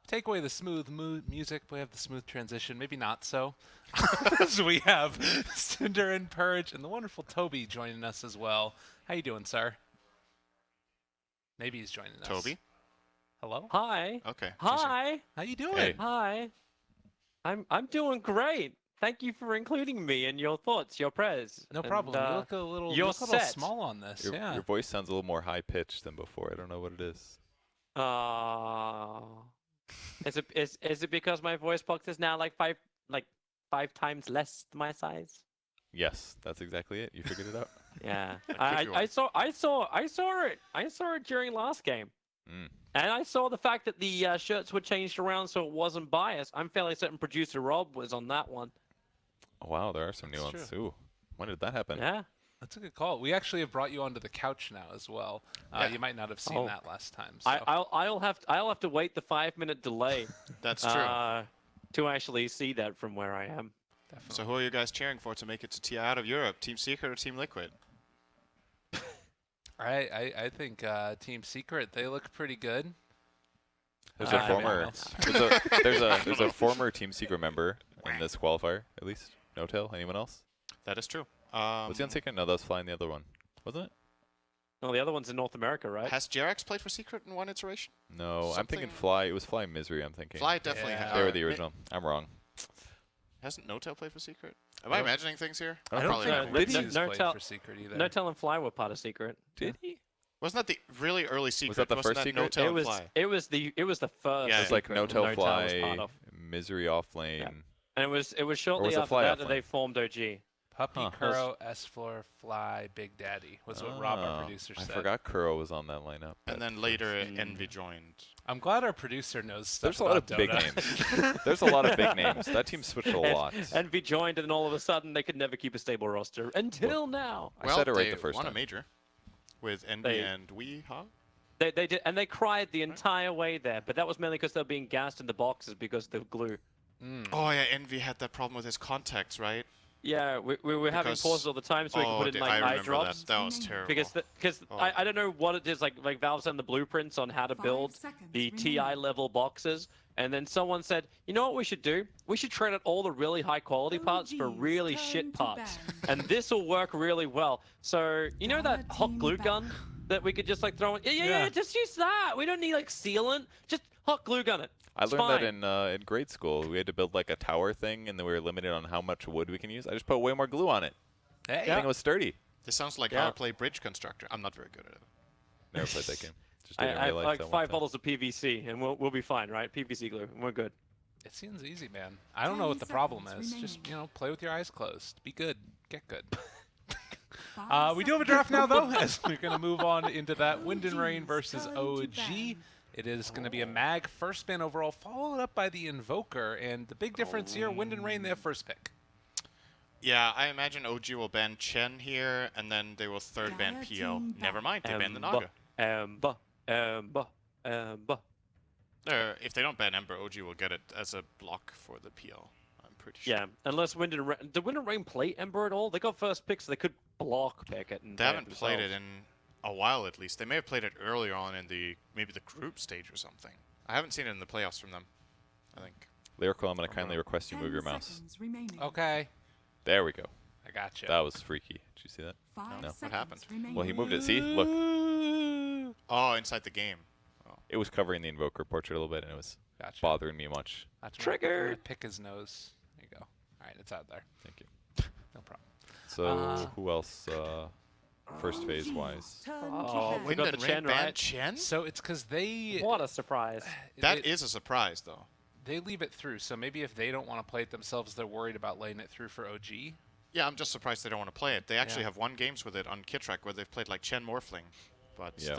take away the smooth music, we have the smooth transition. Maybe not so. So we have Cinder and Purge and the wonderful Toby joining us as well. How you doing, sir? Maybe he's joining us. Toby? Hello? Hi. Okay. Hi. How you doing? Hey. Hi. I'm doing great. Thank you for including me in your thoughts, your prayers. No and, problem. You look a little, you're little set. small on this. Your, your voice sounds a little more high pitched than before. I don't know what it is. Is it because my voice box is now like five times less my size? Yes, that's exactly it. You figured it out. Yeah. I I saw it during last game. Mm. And I saw the fact that the shirts were changed around so it wasn't biased. I'm fairly certain producer Rob was on that one. Oh, wow, there are some That's nuances. true. Ooh, when did that happen? Yeah. That's a good call. We actually have brought you onto the couch now as well. Yeah. You might not have seen Oh. that last time. So. I'll have to wait the 5-minute delay That's true. to actually see that from where I am. Definitely. So who are you guys cheering for to make it to TI out of Europe? Team Secret or Team Liquid? I think Team Secret, they look pretty good. There's a I former don't there's a former Team Secret member in this qualifier, at least. No tail. Anyone else? That is true. Was he on Secret? No, that was flying the other one, wasn't it? No, the other one's in North America, right? Has Jerax played for Secret in one iteration? No, I'm thinking Something- Fly. It was Fly Misery. I'm thinking. Fly definitely Yeah. has. They were the original. I'm wrong. Hasn't No Tail played for Secret? Am I imagining things here? I I don't Probably think not. No, Lidzy's no played tell- for Secret either. No Tail and Fly were part of Secret. Did he? Wasn't that the really early Secret? that the Wasn't first that Secret? No Tail It and was Fly? it was the first. Yeah, It was like Secret No that Tail was Fly, part of. Misery off lane. Yeah. And it was shortly was it after Fly that Offline? they formed OG. Puppy, Huh. Kuro, S-Floor, Fly, Big Daddy was what Rob, our Ah, producer, I said. forgot Kuro was on that lineup. And then later Envy joined. I'm glad our producer knows stuff There's a lot of about big Dota. names. There's a lot of big names. That team switched a lot. Envy joined, and then all of a sudden they could never keep a stable roster until now. I said it right they the first won time. a major with Envy They- and Weehaw. They did, and they cried the entire way there, but that was mainly because they were being gassed in the boxes because of the glue. Oh yeah, Envy had that problem with his contacts, right? Yeah, we were having Because- pauses all the time so we could put in I like eye remember drops. that. That was terrible. Because Oh. I don't know what it is, like Valve sent the blueprints on how to 5 build seconds the TI remaining. level boxes, and then someone said, you know what we should do? We should trade out all the really high quality parts for OG's really turn shit to parts, ban. and this will work really well. So you know that Red hot team glue ban. gun that we could just like throw in? Yeah, Yeah. just use that. We don't need like sealant. Just hot glue gun it. I It's learned fine. that in grade school. We had to build like a tower thing, and then we were limited on how much wood we can use. I just put way more glue on it. Hey, I think it was sturdy. This sounds like Yeah. how I play Bridge Constructor. I'm not very good at it. Never played that game. Just I didn't have realize like that one 5 time. bottles of PVC, and we'll be fine, right? PVC glue, and we're good. it seems easy, man. I don't know what the 10 problem seconds is. Just, remaining. play with your eyes closed. Be good. Get good. 5 We do have a seconds draft now, though, remaining. as we're going to move on into that Wind and Rain OG's versus turn to OG. ban. It is going to be a mag first ban overall, followed up by the Invoker. And the big difference here, Wind and Rain, they have first pick. Yeah, I imagine OG will ban Chen here, and then they will third ban Dire PO. team Never ban. mind, they ban the Ember, Naga. Ember. If they don't ban Ember, OG will get it as a block for the PO. I'm pretty sure. Yeah, unless Wind and Rain. Did Wind and Rain play Ember at all? They got first pick, so they could block pick it. And They play haven't played it themselves. in a while at least. They may have played it earlier on in maybe the group stage or something. I haven't seen it in the playoffs from them, I think. Lyrical, I'm going to kindly request you move 10 your mouse. seconds remaining. Okay. There we go. I got you. That was freaky. Did you see that? 5 No. What seconds happened? remaining. Well, he moved it. See? Look. Oh, inside the game. It was covering the Invoker portrait a little bit, and it was Gotcha. bothering me much. Gotcha. Triggered. I'm gonna pick his nose. There you go. All right, it's out there. Thank you. No problem. So, who else, first phase-wise? Turn to Oh, ban. we Wind got and the Rain Chen, ban right? Chen? So it's because they What a surprise! That they, is a surprise, though. they leave it through. So maybe if they don't want to play it themselves, they're worried about laying it through for OG. Yeah, I'm just surprised they don't want to play it. They actually Yeah. have won games with it on Kittrack where they've played like Chen Morphling, but Yeah.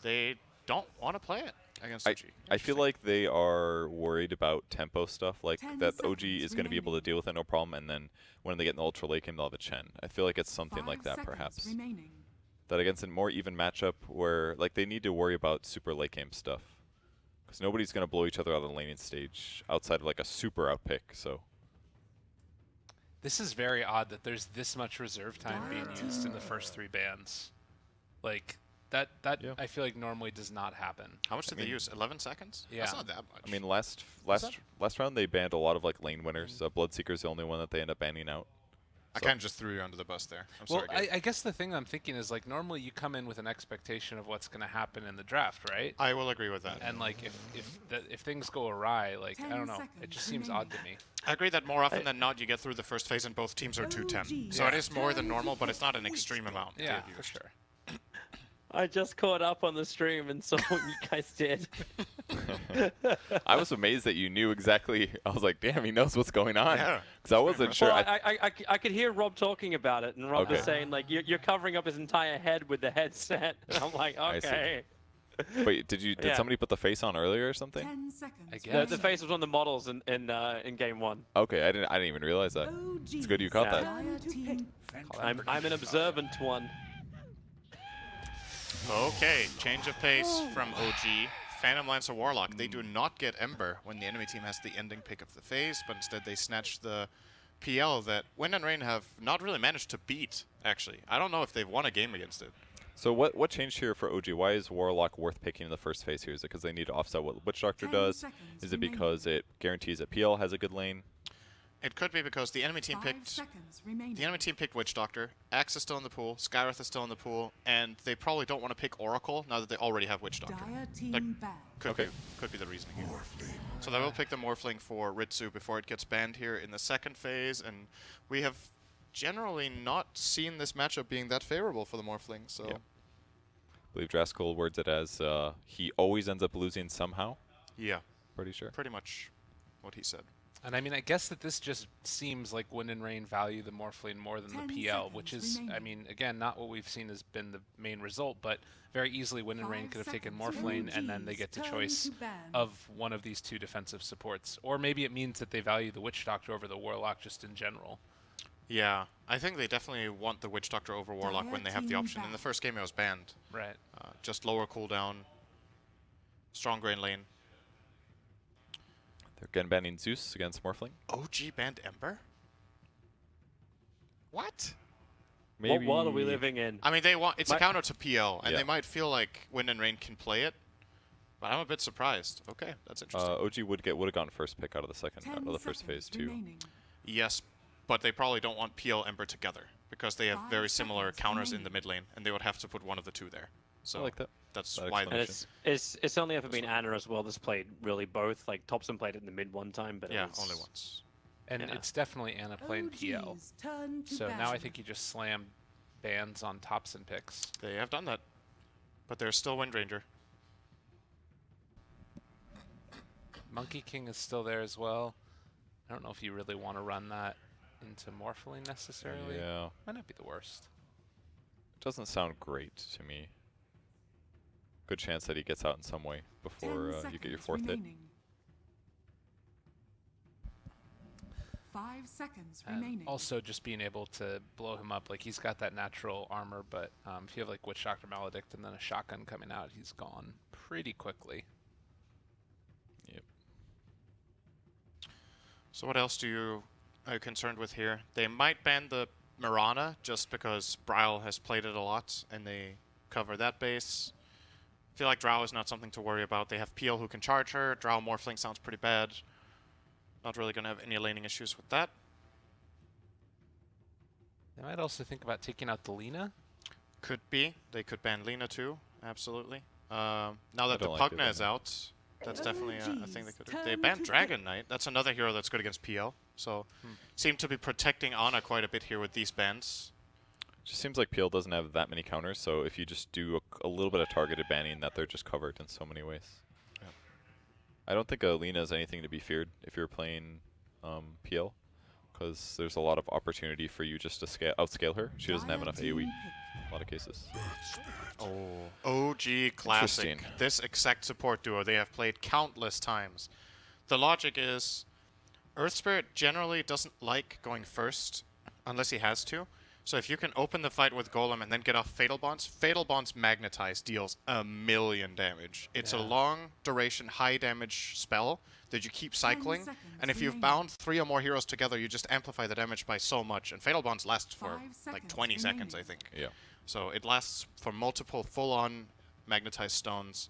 they don't want to play it against OG. I feel Interesting. like they are worried about tempo stuff, like 10 that OG seconds is going to be able to remaining. deal with it no problem, and then when they get in the ultra late game, they'll have a Chen. I feel like it's something 5 like that, seconds perhaps. remaining. That against a more even matchup where like they need to worry about super late game stuff, because nobody's going to blow each other out of the laning stage outside of like a super outpick. So This is very odd that there's this much reserve time being used in the first 3 bans. Like, That Yeah. I feel like normally does not happen. How much did they use? 11 seconds? Yeah. That's not that much. I mean, last that- round they banned a lot of like lane winners. Bloodseeker's the only one that they end up banning out. I kind of just threw you under the bus there. I'm Well, sorry, Gabe. I guess the thing I'm thinking is like normally you come in with an expectation of what's going to happen in the draft, right? I will agree with that. And like if things go awry, like I 10 don't know, it seconds just seems odd to me. I agree that more often than not, you get through the first phase and both teams are 210. So it is more than normal, but it's not an extreme amount. to Yeah, have for used. sure. I just caught up on the stream and saw what you guys did. I was amazed that you knew exactly. I was like, damn, he knows what's going on. Yeah. Because I wasn't sure. Well, I could hear Rob talking about it, and Rob was Okay. saying like you're covering up his entire head with the headset. And I'm like, I see. okay. Wait, did Yeah. somebody put the face on earlier or something? 10 seconds. I The, guess. the face was on the models in game 1. Okay, I didn't even realize that. It's good you caught Yeah. that. I'm an observant one. Okay, change of pace from OG. Phantom Lancer Warlock. They do not get Ember when the enemy team has the ending pick of the phase, but instead they snatch the PL that Wind and Rain have not really managed to beat, actually. I don't know if they've won a game against it. So what changed here for OG? Why is Warlock worth picking in the first phase here? Is it because they need to offset what Witch Doctor 10 does? seconds Is it remaining. because it guarantees that PL has a good lane? It could be because the enemy team 5 picked seconds remaining. the enemy team picked Witch Doctor, Axe is still in the pool, Skywrath is still in the pool, and they probably don't want to pick Oracle now that they already have Witch Doctor. Dire That team ban. could be the reasoning here. So they will pick the Morphling for Ritsu before it gets banned here in the second phase, and we have generally not seen this matchup being that favorable for the Morphling. So Yeah. I believe Draskell words it as he always ends up losing somehow. yeah, Pretty sure. pretty much what he said. And I mean, I guess that this just seems like Wind and Rain value the Morphling more than 10 the PL, which seconds is, I remaining. mean, again, not what we've seen has been the main result, but very easily Wind and Rain 5 could have taken seconds. Morphling, and then they get to Turn choice to ban. of one of these two defensive supports. Or maybe it means that they value the Witch Doctor over the Warlock just in general. Yeah, I think they definitely want the Witch Doctor over Warlock when they have the Dire option. In team the first game it was banned. Right. Just lower cooldown, stronger in lane. They're again banning Zeus against Morphling. OG banned Ember? What? What world are we living in? I mean, they want it's a My- counter to PL, and Yeah. they might feel like Wind and Rain can play it, but I'm a bit surprised. Okay, that's interesting. OG would have gotten first pick out of the second 10 out of the first phase seconds too. remaining. Yes, but they probably don't want PL Ember together because they have 5 very similar seconds counters in remaining. the mid lane, and they would have to put one of the two there. So I like that. that's That why. And explanation. it's only ever been Anna as well that's played really both. Like Thompson played it in the mid one time, but it Yeah, was- only once. And Yeah. it's definitely Anna playing PL. OG's turn to So now I ban. think you just slam bans on Thompson picks. They have done that, but there's still Wind Ranger. Monkey King is still there as well. I don't know if you really want to run that into Morphling necessarily. Yeah, Might not be the worst. doesn't sound great to me. Good chance that he gets out in some way 10 before you get your seconds fourth hit. remaining. 5 seconds And remaining. also just being able to blow him up, like he's got that natural armor, but if you have like Witch Doctor Maledict and then a shotgun coming out, he's gone pretty quickly. Yep. So what else are you concerned with here? They might ban the Mirana just because Bryle has played it a lot and they cover that base. I feel like Drow is not something to worry about. They have PL who can charge her. Drow Morphling sounds pretty bad. Not really going to have any laning issues with that. They might also think about taking out the Lina. Could be. They could ban Lina too. Absolutely. Now that the don't like it Pugna is banning. out, that's definitely a thing they could do. Turn They banned to Dragon Knight. That's another hero that's good against PL. So seem to be protecting Ana quite a bit here with these bans. Just seems like PL doesn't have that many counters, so if you just do a little bit of targeted banning, that they're just covered in so many ways. Yeah. I don't think Alina is anything to be feared if you're playing PL, because there's a lot of opportunity for you just to outscale her. She doesn't have Dire enough team AoE pick. in a lot of cases. Oh, OG classic. Interesting. This exact support duo they have played countless times. The logic is Earth Spirit generally doesn't like going first unless he has to. So if you can open the fight with Golem and then get off Fatal Bonds Magnetize deals 1,000,000 damage. It's a Yeah. long duration, high damage spell that you keep cycling. seconds And if you've remaining. bound 3 or more heroes together, you just amplify the damage by so much. And Fatal Bonds last for 5 like seconds 20 seconds, I remaining. think. Yeah. So it lasts for multiple full-on magnetized stones.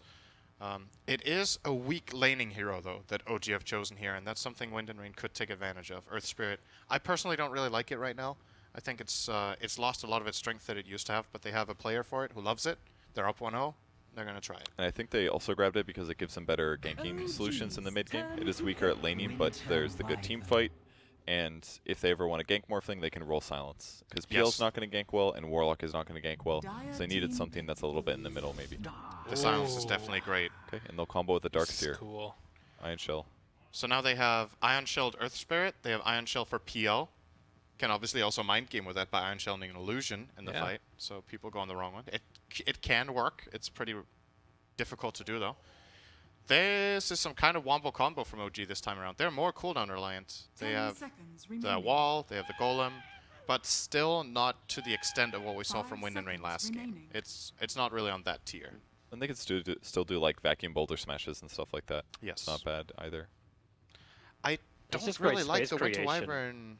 It is a weak laning hero, though, that OG have chosen here, and that's something Wind and Rain could take advantage of. Earth Spirit, I personally don't really like it right now. I think it's lost a lot of its strength that it used to have, but they have a player for it who loves it. They're up 1-0. They're going to try it. And I think they also grabbed it because it gives them better ganking solutions in the mid game. It is weaker at laning, but there's the good team fight. And if they ever want to gank Morphling, they can roll Silence. Because PL's not going to gank well, and Warlock is not going to gank well. So they needed something that's a little bit in the middle, maybe. The Silence is definitely great. Okay, and they'll combo with the Dark This is Seer. cool. Iron Shell. So now they have Ion Shelled Earth Spirit. They have Ion Shell for PL. Can obviously also mind game with that by Ion Shelling an illusion in the fight. So people go on the wrong one. It can work. It's pretty difficult to do, though. This is some kind of wombo combo from OG this time around. They're more cooldown reliant. They have the wall, they have the golem, but still not to the extent of what we saw from Wind and Rain last game. It's not really on that tier. And they could still do like vacuum boulder smashes and stuff like that. Yes. It's not bad either. I It's just don't great really like space the Winter creation. Wyvern.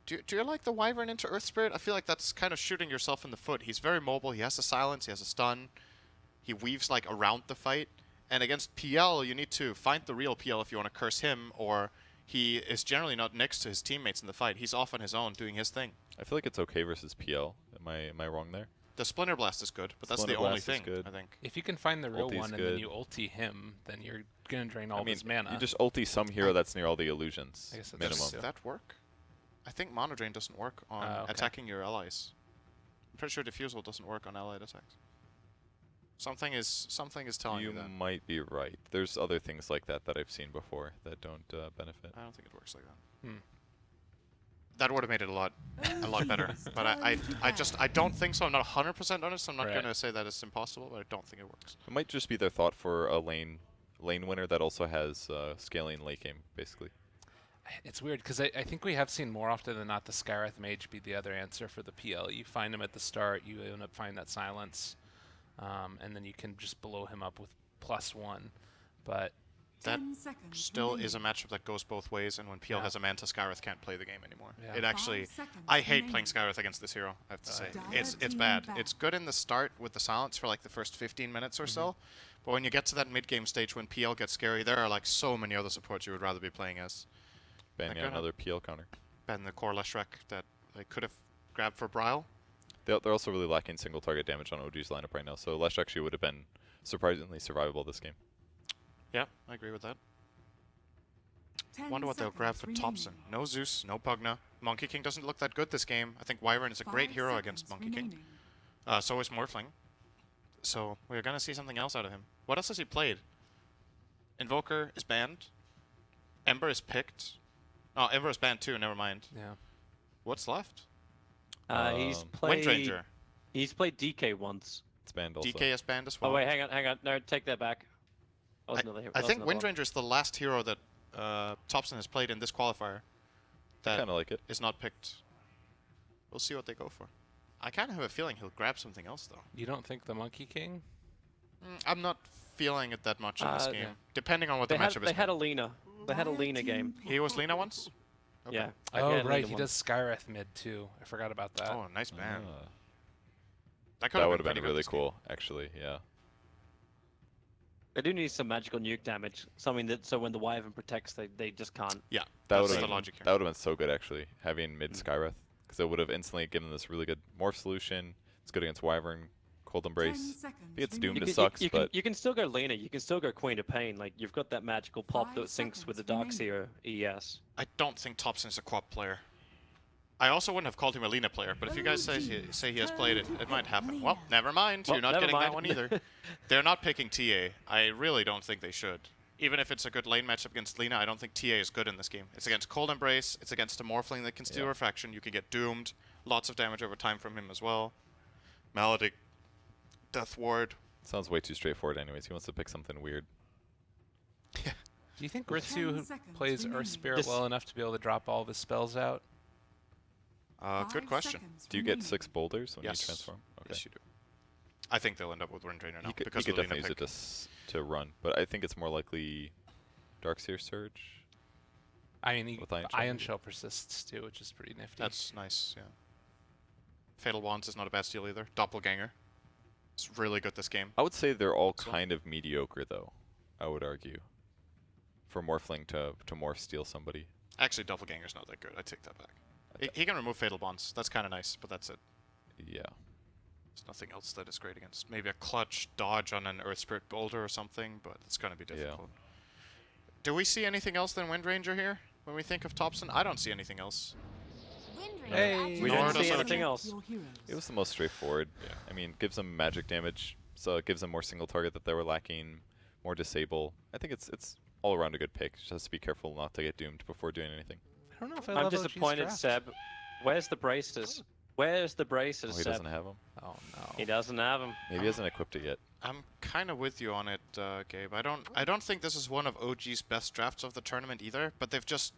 Do you like the Wyvern into Earth Spirit? I feel like that's kind of shooting yourself in the foot. He's very mobile. He has a silence. He has a stun. He weaves like around the fight. And against PL, you need to find the real PL if you want to curse him, or he is generally not next to his teammates in the fight. He's off on his own doing his thing. I feel like it's okay versus PL. Am I wrong there? The Splinter Blast is good, but that's Splinter the only Blast is thing, good. I think. If you can find the real Ulti's one and good. then you ulti him, then you're gonna drain all I mean, his mana. you just ulti some hero that's near all the illusions. I guess that's Minimum. true. Does that work? I think Mono Drain doesn't work on Okay. attacking your allies. I'm pretty sure Diffusal doesn't work on allied attacks. Something is telling You me that. might be right. There's other things like that that I've seen before that don't benefit. I don't think it works like that. Hmm. That would have made it a lot better. But I don't think so. I'm not 100% honest. I'm not Right. going to say that it's impossible, but I don't think it works. It might just be their thought for a lane winner that also has scaling late game, basically. It's weird because I think we have seen more often than not the Skyreth Mage be the other answer for the PL. You find him at the start, you end up finding that silence, and then you can just blow him up with +1. But That still is a matchup that goes both ways, and when PL has a Manta, Skyreth can't play the game anymore. Yeah. It actually, I hate playing Skyreth against this hero, I have to say. It's bad. It's good in the start with the silence for like the first 15 minutes or so, but when you get to that mid-game stage when PL gets scary, there are like so many other supports you would rather be playing as. Ban Like, another PL counter. Ben the core Leshrek that they could have grabbed for Bryle. They're also really lacking single target damage on OG's lineup right now, so Lesh actually would have been surprisingly survivable this game. Yeah, I agree with that. Wonder what they'll grab for Thompson. No Zeus, no Pugna. Monkey King doesn't look that good this game. I think Wyvern is a great hero against Monkey King. So is Morphling. So we're going to see something else out of him. What else has he played? Invoker is banned. Ember is picked. Oh, Ember is banned too, never mind. yeah, What's left? He's played. Windranger. He's played DK once. It's banned also. DK is banned as well. Oh wait, hang on. No, take that back. That was another hero. I that was think another one. Windranger is the last hero that Thompson has played in this qualifier I that kind of like it. is not picked. We'll see what they go for. I kind of have a feeling he'll grab something else, though. you don't think the Monkey King? I'm not feeling it that much in this game, yeah. depending on what They the had, matchup they is. had a Lena. They had a Lena game. He was Lena once? Okay. Yeah. Oh, yeah, right, Lena he once. does Skyreth mid too. I forgot about that. Oh, nice ban. Ah. That That would have pretty been good really this game. cool, actually, yeah. They do need some magical nuke damage. Something that so when the Wyvern protects, they just can't. Yeah, That that's would the have logic here. that would have been so good, actually, having mid Skyreth, because it would have instantly given this really good morph solution. It's good against Wyvern, Cold Embrace. He gets doomed, it sucks, but you can still go Lena. You can still go Queen of Pain. Like you've got that magical pop that syncs with the Darkseer ES. I don't think Thompson is a quad player. I also wouldn't have called him a Lena player, but if you guys say he has played it, it might happen. Well, never mind. Well, You're not never getting that mind. one either. They're not picking TA. I really don't think they should. Even if it's a good lane matchup against Lena, I don't think TA is good in this game. It's against Cold Embrace. It's against a Morphling that can steal Yeah. Refraction. You can get doomed. Lots of damage over time from him as well. Maledict. Death Ward. sounds way too straightforward anyways. He wants to pick something weird. Do you think Ritsu 10 plays seconds Earth Spirit This- well enough to be able to drop all of his spells out? Good question. Do you get 6 boulders when Yes. you transform? Okay. Yes, you do. I think they'll end up with Wind Drainer now He could, because he of could the Lena definitely pick. use it to run, but I think it's more likely Darkseer Surge. I mean, With Ion Shell, Ion maybe. Shell persists too, which is pretty nifty. That's nice, yeah. Fatal Wands is not a bad steal either. Doppelganger. It's really good this game. I would say they're all So- kind of mediocre, though. I would argue. For Morphling to morph steal somebody. Actually, Doppelganger's not that good. I take that back. He can remove Fatal Bonds. That's kind of nice, but that's it. Yeah. There's nothing else that is great against. Maybe a clutch dodge on an Earth Spirit Boulder or something, but it's going to be difficult. Do we see anything else than Wind Ranger here when we think of Thompson? I don't see anything else. Hey. We Nor didn't does see it- anything else. It was the most straightforward. Yeah. I mean, gives them magic damage, so it gives them more single target that they were lacking, more disable. I think it's all around a good pick. Just has to be careful not to get doomed before doing anything. I don't know if I I'm love OG's disappointed, draft. Seb. Where's the braces? Where's the braces, Oh, he Seb? doesn't have them. Oh no. He doesn't have them. Maybe he hasn't equipped it yet. I'm kind of with you on it, Gabe. I don't think this is one of OG's best drafts of the tournament either, but they've just...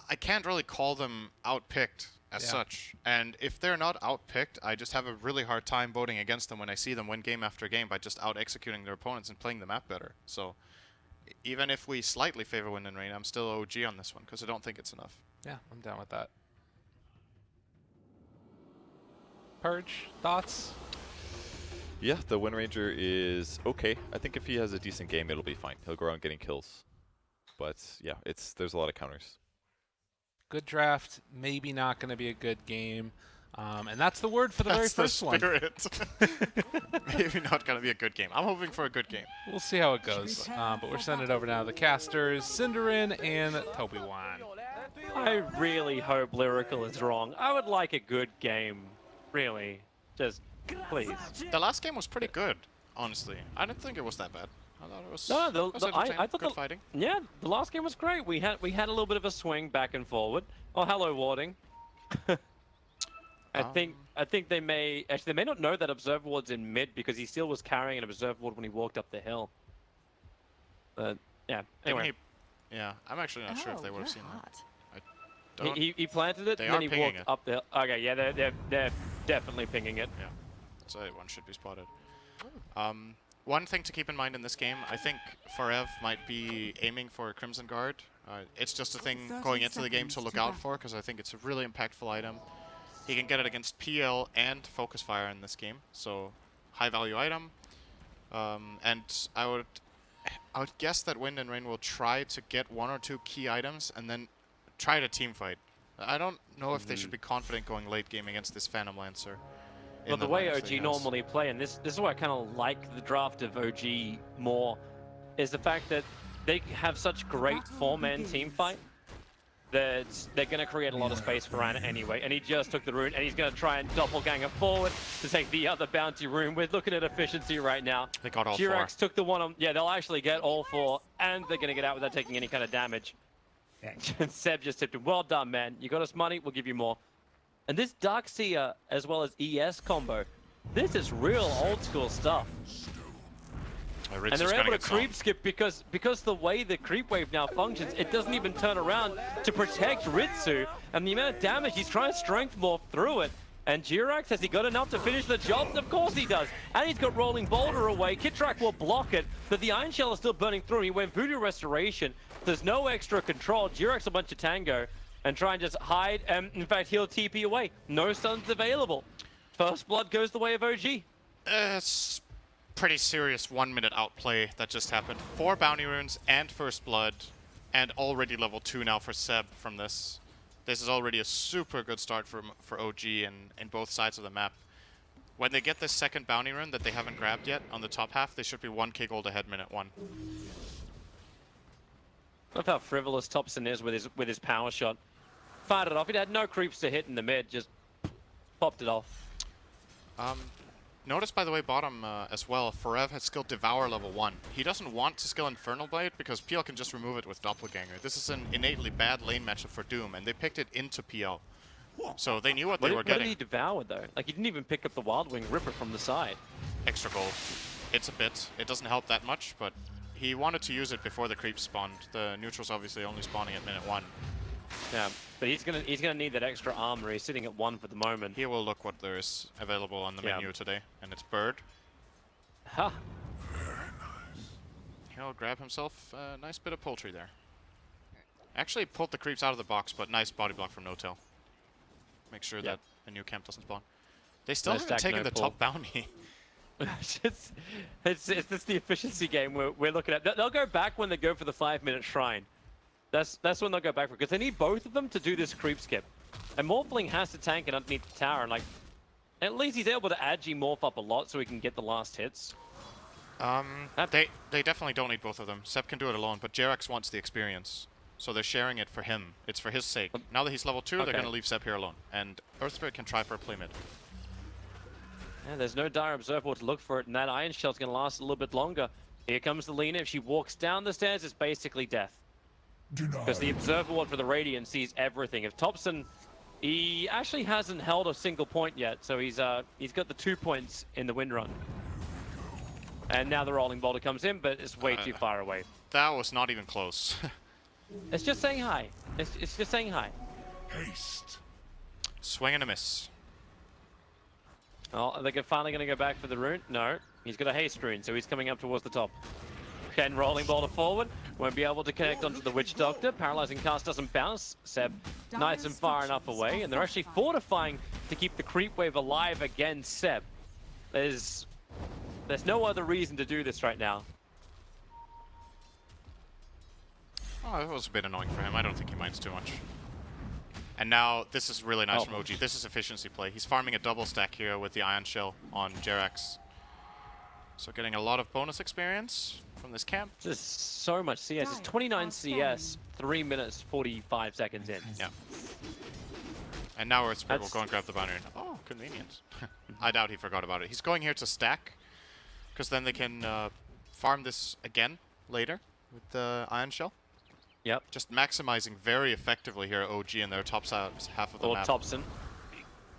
I can't really call them outpicked as Yeah. such. And if they're not outpicked, I just have a really hard time voting against them when I see them win game after game by just out-executing their opponents and playing the map better. So even if we slightly favor Wind and Rain, I'm still OG on this one because I don't think it's enough. Yeah, I'm down with that. Purge, thoughts? Yeah, the Wind Ranger is okay. I think if he has a decent game, it'll be fine. He'll go around getting kills. But yeah, there's a lot of counters. Good draft, maybe not going to be a good game. And that's the word for the very That's the first one. spirit. Maybe not going to be a good game. I'm hoping for a good game. We'll see how it goes. But we're sending it over now to the casters, Cinderin and Toby-Wan. I really hope Lyrical is wrong. I would like a good game. Really. Just, please. The last game was pretty good, honestly. I didn't think it was that bad. I thought it was. No, was entertaining. I thought good the fighting. Yeah, the last game was great. We had a little bit of a swing back and forward. Oh, hello, warding. I think they may not know that Observer Ward's in mid because he still was carrying an Observer Ward when he walked up the hill. But yeah, Didn't anyway, Yeah, I'm actually not sure if they would have seen that. he planted it They and then are he pinging walked it. up the hill. Okay, yeah, they're definitely pinging it. Yeah, so one should be spotted. One thing to keep in mind in this game, I think Forev might be aiming for a Crimson Guard. It's just a thing 30 going into the game to seconds look to out wrap. for because I think it's a really impactful item. He can get it against PL and Focus Fire in this game, so high value item. And I would guess that Wind and Rain will try to get one or two key items and then try to team fight. I don't know if they should be confident going late game against this Phantom Lancer. in Well, the way lineups OG that he has. normally play, and this is why I kind of like the draft of OG more, is the fact that they have such great four-man team fight that they're going to create a lot of space for Anna anyway. And he just took the rune, and he's going to try and doppelganger forward to take the other bounty rune. We're looking at efficiency right now. They got all Jirax took the one on, yeah, they'll actually get all four, and they're going to get out without taking any kind of damage. Seb just tipped him. Well done, man. You got us money, we'll give you more. And this Darkseer as well as ES combo, this is real old school stuff. Ritz And is they're gonna able to get zoned. creep skip because the way the creep wave now functions, it doesn't even turn around to protect Ritsu. And the amount of damage, he's trying to strength morph through it. And Jirax, has he got enough to finish the job? Of course he does. And he's got Rolling Boulder away. Kitrak will block it, but the Iron Shell is still burning through. He went Voodoo Restoration. There's no extra control. Jirax a bunch of tango and try and just hide. In fact, he'll TP away. No stuns available. First blood goes the way of OG. It's pretty serious 1 minute outplay that just happened. 4 bounty runes and first blood, and already level 2 now for Seb from this. This is already a super good start for OG in both sides of the map. When they get this second bounty rune that they haven't grabbed yet on the top half, they should be 1k gold ahead minute 1. Love how frivolous Thompson is with his power shot. Fired it off. It had no creeps to hit in the mid. Just popped it off. Notice, by the way, bottom as well, Forev has skill Devour level 1. He doesn't want to skill Infernal Blade because PL can just remove it with Doppelganger. This is an innately bad lane matchup for Doom, and they picked it into PL. So they knew what they were What getting. did he devour, though? Like, he didn't even pick up the Wild Wing Ripper from the side. Extra gold. It's a bit. It doesn't help that much, but he wanted to use it before the creeps spawned. The neutrals obviously only spawning at minute 1. Yeah, but he's gonna need that extra armor. He's sitting at 1 for the moment. He will look what there is available on the Yeah. menu today, and it's Bird. Ha! He'll grab himself a nice bit of poultry there. Actually pulled the creeps out of the box, but nice body block from No-Tail. Make sure Yeah. that a new camp doesn't spawn. They still No haven't stack, taken no the pull. top bounty. it's just the efficiency game we're looking at. They'll go back when they go for the 5-minute shrine. That's when they'll go back for, because they need both of them to do this creep skip. And Morphling has to tank it underneath the tower, and like, at least he's able to agi Morph up a lot so he can get the last hits. They definitely don't need both of them. Seb can do it alone, but Jerax wants the experience. So they're sharing it for him. It's for his sake. Now that he's level 2, they're Okay. going to leave Seb here alone. And Earthspirit can try for a play mid. Yeah, there's no dire observer to look for it, and that Iron Shell's going to last a little bit longer. Here comes the Lina. If she walks down the stairs, it's basically death. Because the observer ward for the Radiant sees everything. If Thompson, he actually hasn't held a single point yet, so he's got the 2 points in the win run. And now the rolling boulder comes in, but it's way too far away. That was not even close. It's just saying hi. It's just saying hi. Haste. Swing and a miss. Oh, are they finally going to go back for the rune? No. He's got a haste rune, so he's coming up towards the top. Ken rolling boulder forward. Won't be able to connect onto the Witch Doctor. Paralyzing cast doesn't bounce. Seb knights him far enough away, and they're actually fortifying to keep the creep wave alive against Seb. There's no other reason to do this right now. Oh, it was a bit annoying for him. I don't think he minds too much. And now, this is really nice from OG. This is efficiency play. He's farming a double stack here with the Iron Shell on Jerax. So getting a lot of bonus experience from this camp. Just so much CS. It's 29 CS, 3 minutes, 45 seconds in. Yeah. And now Earthspirit will go and grab the banner. Oh, convenient. I doubt he forgot about it. He's going here to stack, because then they can farm this again later with the Iron Shell. Yep. Just maximizing very effectively here at OG in their top half of the Or map. Thompson.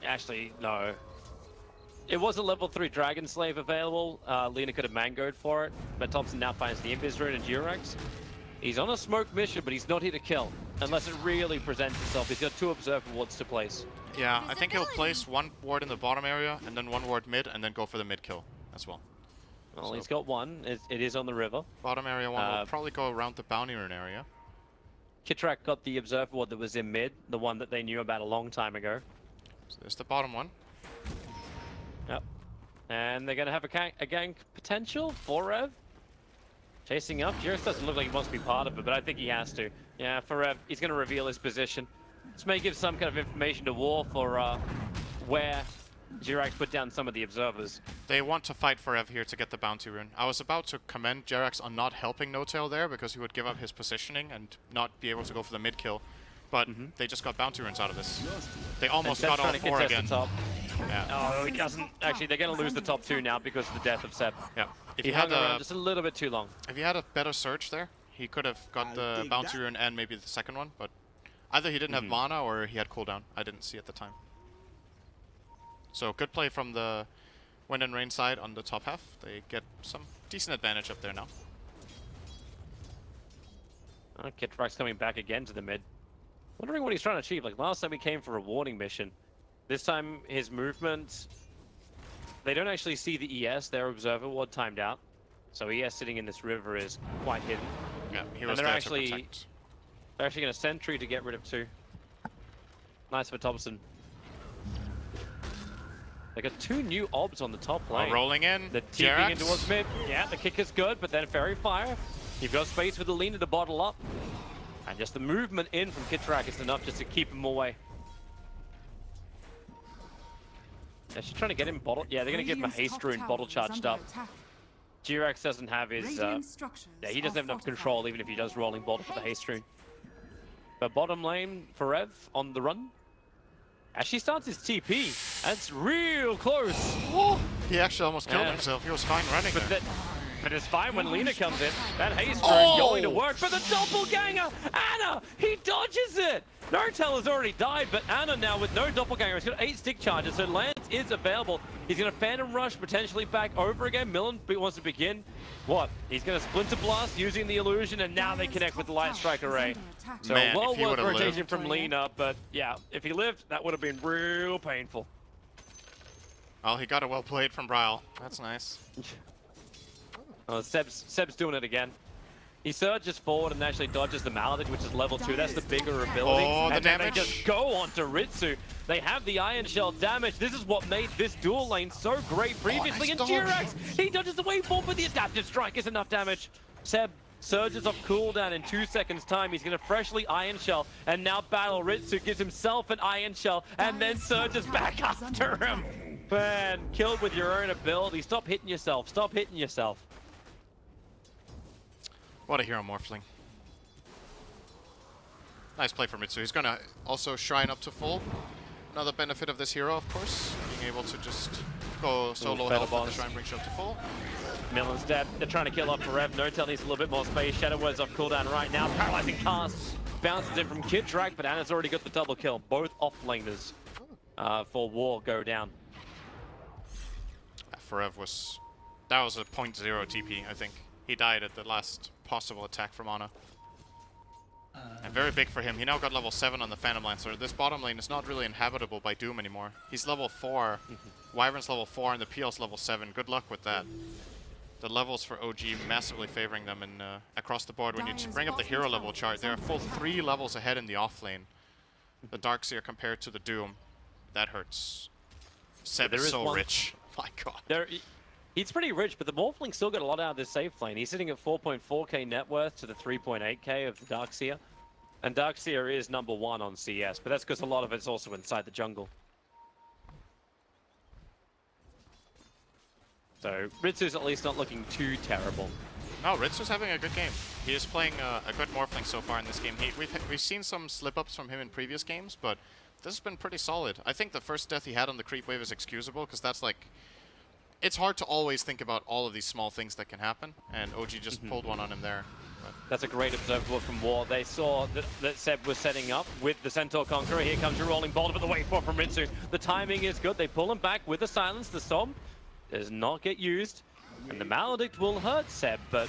Actually, no. It was a level 3 Dragon Slave available. Lina could have mangoed for it, but Thompson now finds the Invis Rune and Durex. He's on a smoke mission, but he's not here to kill, unless it really presents itself. He's got 2 Observer wards to place. Yeah, I think he'll place 1 ward in the bottom area, and then 1 ward mid, and then go for the mid kill as well. Well, So- he's got 1. It is on the river. Bottom area 1 will probably go around the bounty rune area. Kitrak got the Observer ward that was in mid, the one that they knew about a long time ago. So there's the bottom one. Yep. And they're going to have a gank potential for Rev. Chasing up. Jirex doesn't look like he wants to be part of it, but I think he has to. Yeah, for Rev, he's going to reveal his position. This may give some kind of information to War for where Jirex put down some of the observers. They want to fight for Ev here to get the bounty rune. I was about to commend Jerax on not helping No-Tail there because he would give up his positioning and not be able to go for the mid kill. But they just got bounty runes out of this. They almost got all 4 again. The top. Yeah. Oh, he doesn't. Actually, they're going to lose the top 2 now because of the death of Seb. Yeah. If He he hung had around a, just a little bit too long. if he had a better search there, he could have got the bounty rune and maybe the second one. But either he didn't have mana or he had cooldown. I didn't see at the time. So good play from the Wind and Rain side on the top half. They get some decent advantage up there now. Kitrak's coming back again to the mid. Wondering what he's trying to achieve. Like last time he came for a warning mission. This time his movement, they don't actually see the ES. Their observer ward timed out. So ES sitting in this river is quite hidden. Yeah, he And was they're there actually- to protect. They're actually going to sentry to get rid of 2. Nice for Thompson. They got 2 new obs on the top lane. Rolling in. The TPing Jerax. in towards mid. Yeah, the kick is good, but then Fairy Fire. You've got space for the Lina to bottle up. And just the movement in from Kitrak is enough just to keep him away. They're just trying to get him bottle. Yeah, they're going to give him a haste rune bottle charged up. Jirex doesn't have his. Yeah, he doesn't have enough control even if he does rolling bottle for the haste rune. But bottom lane for Rev on the run. As she starts his TP, that's real close. Whoa. He actually almost killed Yeah. himself. He was fine running there. But it's fine when Lina comes in. That haste rune going to work, but the doppelganger! Anna! He dodges it! No-Tail has already died, but Anna now with no doppelganger. He's got 8 stick charges, so Lance is available. He's going to Phantom Rush, potentially back over again. Millen wants to begin. What? He's going to Splinter Blast using the illusion, and now they connect with the Light Strike Array. So Man, well if he worth would've rotation lived. from Lina, but yeah, if he lived, that would have been real painful. Well, he got a well played from Bryle. That's nice. Oh, Seb's doing it again. He surges forward and actually dodges the Maladin, which is level 2. That's the bigger ability. Oh, the and then damage. they just go on to Ritsu. They have the Iron Shell damage. This is what made this dual lane so great previously. nice And dodge. Jirax, he dodges the waveform, but the adaptive strike is enough damage. Seb surges off cooldown in 2 seconds time. He's going to freshly Iron Shell and now battle Ritsu, gives himself an Iron Shell and then surges back after him. Man, killed with your own ability. Stop hitting yourself. Stop hitting yourself. What a hero Morphling. Nice play from Ritsu. He's going to also shrine up to full. Another benefit of this hero, of course, being able to just go solo health and the shrine brings you up to full. Millen's dead. They're trying to kill off Forever. No-Tail needs a little bit more space. Shadow Word's off cooldown right now. Paralyzing cast. Bounces in from Kid Drag, but Anna's already got the double kill. Both off-laners for War go down. Forever was... That was a 0.0 TP, I think. He died at the last possible attack from Ana. And very big for him. He now got level 7 on the Phantom Lancer. This bottom lane is not really inhabitable by Doom anymore. He's level 4. Wyvern's level 4 and the PL's level 7. Good luck with that. The levels for OG massively favoring them and across the board. When you bring up the hero level chart, they're a full 3 levels ahead in the off lane. The Darkseer compared to the Doom. That hurts. Seb is so rich. My god. He's pretty rich, but the Morphling still got a lot out of this safe lane. He's sitting at 4.4k net worth to the 3.8k of the Darkseer. And Darkseer is #1 on CS, but that's because a lot of it's also inside the jungle. So Ritsu's at least not looking too terrible. No, Ritsu's having a good game. He is playing a good Morphling so far in this game. We've seen some slip-ups from him in previous games, but this has been pretty solid. I think the first death he had on the creep wave is excusable, because that's like... It's hard to always think about all of these small things that can happen, and OG just pulled one on him there. But that's a great observable from War. They saw that Seb was setting up with the Centaur Conqueror. Here comes your rolling boulder, but the waveform from Ritsu. The timing is good. They pull him back with the silence. The Somb does not get used, and the Maledict will hurt Seb, but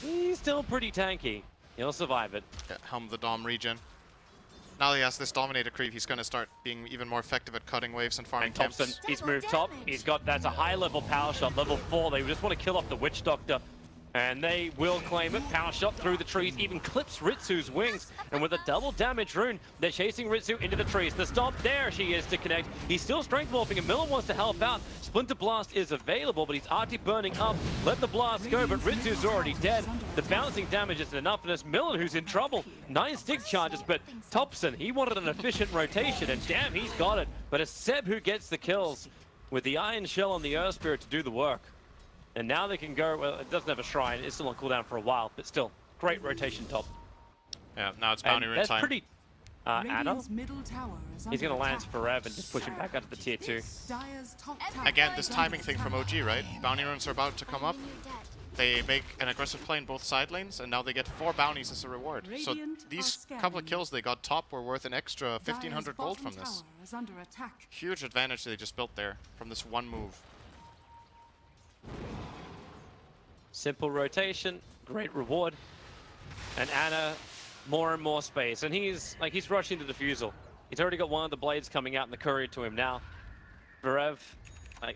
he's still pretty tanky. He'll survive it. yeah, Helm the Dom regen. Now he has this Dominator creep, he's going to start being even more effective at cutting waves and farming And Thompson, camps. he's moved top. He's got, that's a high level power shot, level 4. They just want to kill off the Witch Doctor. And they will claim it. Power shot through the trees, even clips Ritsu's wings. And with a double damage rune, they're chasing Ritsu into the trees. The stop, there she is to connect. He's still strength morphing, and Miller wants to help out. Splinter Blast is available, but he's already burning up. Let the blast go, but Ritsu's already dead. The bouncing damage isn't enough, and it's Miller who's in trouble. 9 stick charges, but Thompson, he wanted an efficient rotation, and damn, he's got it. But it's Seb who gets the kills with the Iron Shell and the Earth Spirit to do the work. And now they can go, well, it doesn't have a shrine, it's still on cooldown for a while, but still, great rotation top. Yeah, now it's bounty rune that's time. pretty, Anna, he's He's gonna lance forever and just push him back up to the tier 2. Again, this timing thing from OG, right? Bounty runes are about to come up. They make an aggressive play in both side lanes, and now they get 4 bounties as a reward. So these couple of kills they got top were worth an extra 1,500 gold from this. Huge advantage they just built there from this one move. Simple rotation, great reward. And Anna, more and more space. And he's rushing the defusal. He's already got one of the blades coming out and the courier to him now. Verev,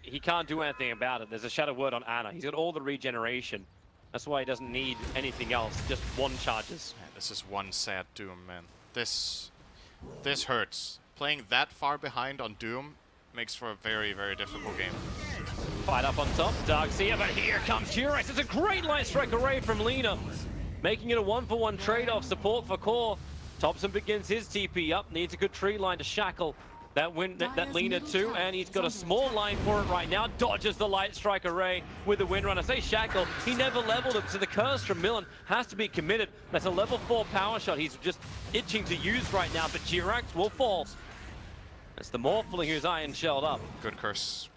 he can't do anything about it. There's a Shadow Word on Anna. He's got all the regeneration. That's why he doesn't need anything else, just 1 charges. Man, this is one sad Doom, man. This hurts. Playing that far behind on Doom makes for a very, very difficult game. Fight up on top, Darkseer, but here comes Jirax. It's a great light strike array from Lina, making it a 1-for-1 trade-off support for core. Thompson begins his TP up, needs a good tree line to shackle that Lina too, and he's got a small line for it right now. Dodges the light strike array with the Windrun. I say shackle, he never leveled it, so the curse from Millen has to be committed. That's a level 4 power shot he's just itching to use right now, but Jirax will fall. It's the Morphling who's Iron Shelled up. Good curse.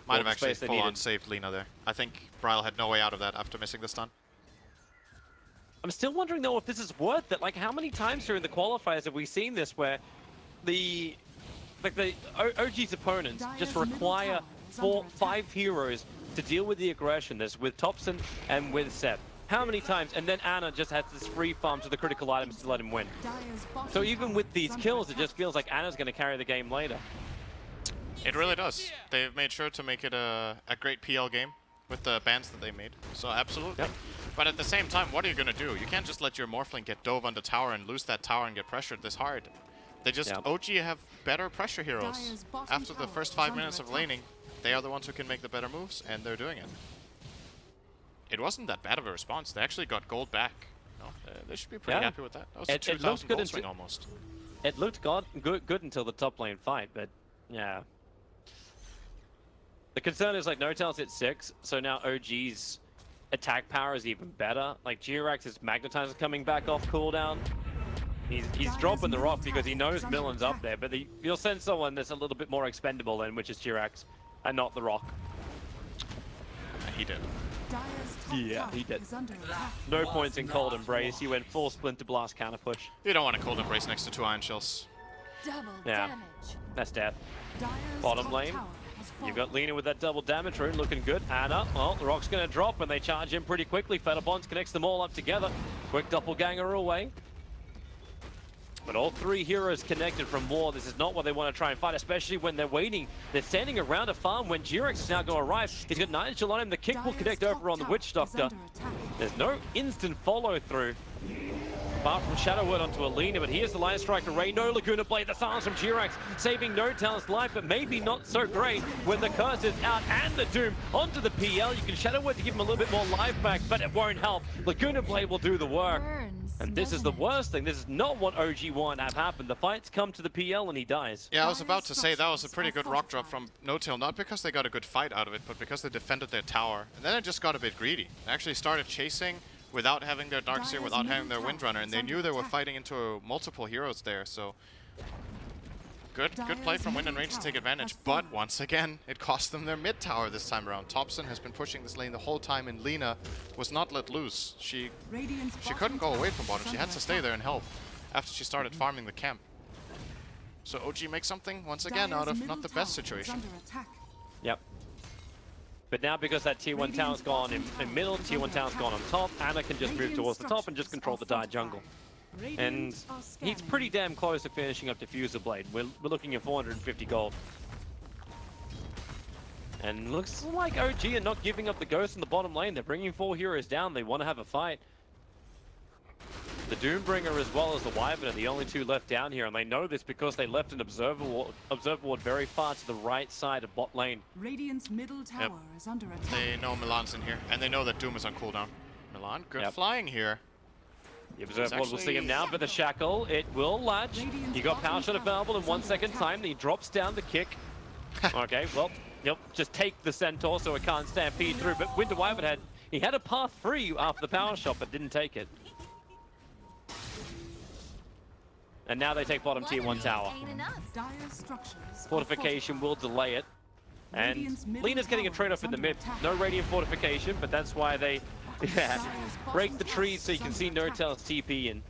Might have actually full-on saved Lina there. I think Bryle had no way out of that after missing the stun. I'm still wondering though if this is worth it. Like, how many times during the qualifiers have we seen this where the OG's opponents just require 4-5 heroes to deal with the aggression? This with Thompson and with Seb. How many times? And then Anna just has this free farm to the critical items to let him win. So even with these kills, it just feels like Anna's going to carry the game later. It really does. They've made sure to make it a great PL game with the bans that they made. So absolutely. Yep. But at the same time, what are you going to do? You can't just let your Morphling get dove on the tower and lose that tower and get pressured this hard. They just, Yep. OG have better pressure heroes. Dire's bottom After the tower first is 5 under minutes of attack. laning, they are the ones who can make the better moves, and they're doing it. It wasn't that bad of a response. They actually got gold back. No, they should be pretty Yeah. happy with that. That was a It looked 2,000 good gold until- swing almost. It looked good until the top lane fight, but yeah. The concern is like Notel's at 6, so now OG's attack power is even better. Like Jirax's Magnetizer coming back off cooldown. He's dropping the rock because he knows Millen's up there, but you'll send someone that's a little bit more expendable then, which is Jirax, and not the rock. He did. Dire's top Yeah, tower he did. is under attack. No points in Cold Embrace. He went full Splinter Blast counter push. You don't want a cold embrace next to 2 Iron Shells. Double Yeah. damage. That's death. Dire's Bottom top lane. tower has You've fallen. got Lina with that double damage rune looking good. Anna, well, the rock's going to drop and they charge in pretty quickly. Fetterbonds connects them all up together. Quick doppelganger away. But all 3 heroes connected from war. This is not what they want to try and fight, especially when they're waiting. They're standing around a farm when Jirax is now going to arrive. He's got Nigel on him. The kick will Dire's connect top over on the tower Witch is Doctor. under attack. There's no instant follow through. Apart from Shadow Word onto Alina, but here's the Lion Striker Ray. No Laguna Blade, the silence from Jirax, saving Notel's life, but maybe not so great when the curse is out and the Doom onto the PL. You can Shadow Word to give him a little bit more life back, but it won't help. Laguna Blade will do the work. Burns, And this is the doesn't it? worst thing. This is not what OG want to have happen. The fights come to the PL and he dies. Yeah, I was about to Dire's say that was a structures pretty are good rock drop fortified. from No-Tail, not because they got a good fight out of it, but because they defended their tower. And then it just got a bit greedy. They actually started chasing without having their Darkseer, Dire's without having their middle tower Windrunner, and is they under knew they were attack. fighting into multiple heroes there, so... Good play Dire's from Wind and middle Range to take tower advantage, has but fallen. once again, it cost them their mid tower this time around. Thompson has been pushing this lane the whole time, and Lina was not let loose. She Radiant's couldn't go bottom away tower from bottom. is She under had to stay attack. there and help after she started farming the camp. So OG makes something, once again, Dire's out of middle not the tower best is situation. under attack. Yep. But now because that tier 1 tower's gone in middle, tier 1 tower's gone on top, Anna can just move Radiant towards the top and just structures control are the dire fortified. jungle. Radiant And are he's scanning. pretty damn close to finishing up Diffuser Blade. We're looking at 450 gold. And looks like OG are not giving up the ghost in the bottom lane. They're bringing 4 heroes down. They want to have a fight. The Doombringer as well as the Wyvern are the only 2 left down here, and they know this because they left an observer ward very far to the right side of bot lane. Radiant's middle tower is under attack. They know Milan's in here, and they know that Doom is on cooldown. Milan, good Yep. flying here. The observer ward will see him actually- now, but the shackle, it will latch. Radiant's You got bottom power shot tower available in is 1 under second attack. time. He drops down the kick. Okay, well, yep, just take the centaur so it can't stampede through. But Winter Wyvern he had a path free after the power shot, but didn't take it. And now they take bottom tier 1 tower. Dire's structures are Fortification will fortified. delay it. And Radiant's middle Lena's getting a tower trade-off is in the under mid. attack. No Radiant Fortification, but that's why they Dire's break bottom the tower trees so you is can under see attack. Notel's TP in.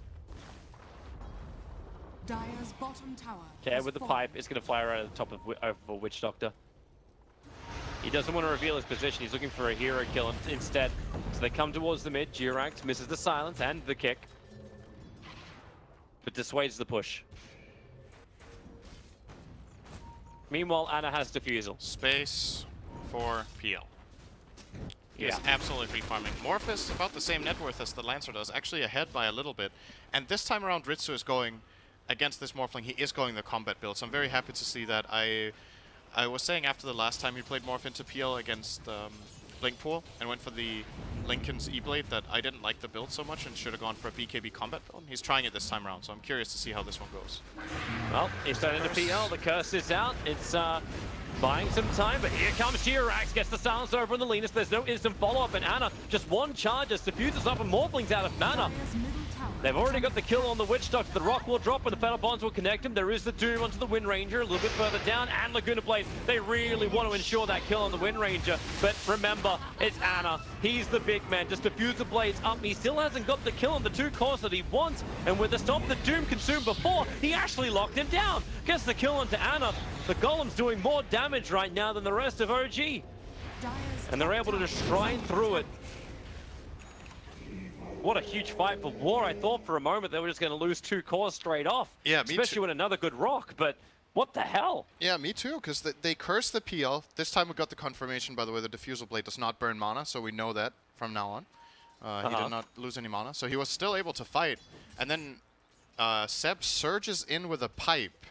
Dire's bottom tower Okay, has with the fallen. pipe, it's going to fly right at the top of a Witch Doctor. He doesn't want to reveal his position. He's looking for a hero kill instead. So they come towards the mid. Jirax misses the silence and the kick, but dissuades the push. Meanwhile, Anna has Diffusal. Space for PL. He is Yeah. absolutely free farming. Morphus, about the same net worth as the Lancer does, actually ahead by a little bit. And this time around, Ritsu is going against this Morphling. He is going the combat build, so I'm very happy to see that. I was saying after the last time he played Morph into PL against Blinkpool and went for the Lincoln's E-Blade that I didn't like the build so much and should have gone for a BKB combat build. He's trying it this time around, so I'm curious to see how this one goes. Well, he's turning into PL. The curse is out. It's buying some time, but here comes Jirax. Gets the silence over on the Linus. There's no instant follow-up, and Anna just one charges, diffuses up, and Morphling's out of mana. Dire's middle tower They've is already under got the kill on the Witch Doctor. The Rock will drop and the Fatal Bonds will connect him. There is the Doom onto the Wind Ranger a little bit further down, and Laguna Blade. They really want to ensure that kill on the Wind Ranger, but remember, it's Anna. He's the big man. Just diffuse the blades up. He still hasn't got the kill on the 2 cores that he wants, and with the stop that Doom consumed before, he actually locked him down. Gets the kill onto Anna. The Golem's doing more damage right now than the rest of OG, Dire's and they're top able to tower just is stride under through it. attack. What a huge fight for War. I thought for a moment they were just going to lose 2 cores straight off. Yeah, me especially too. with another good rock, but what the hell? Yeah, me too, because they cursed the PL. This time we got the confirmation, by the way, the Diffusal Blade does not burn mana, so we know that from now on. He did not lose any mana, so he was still able to fight. And then Seb surges in with a pipe,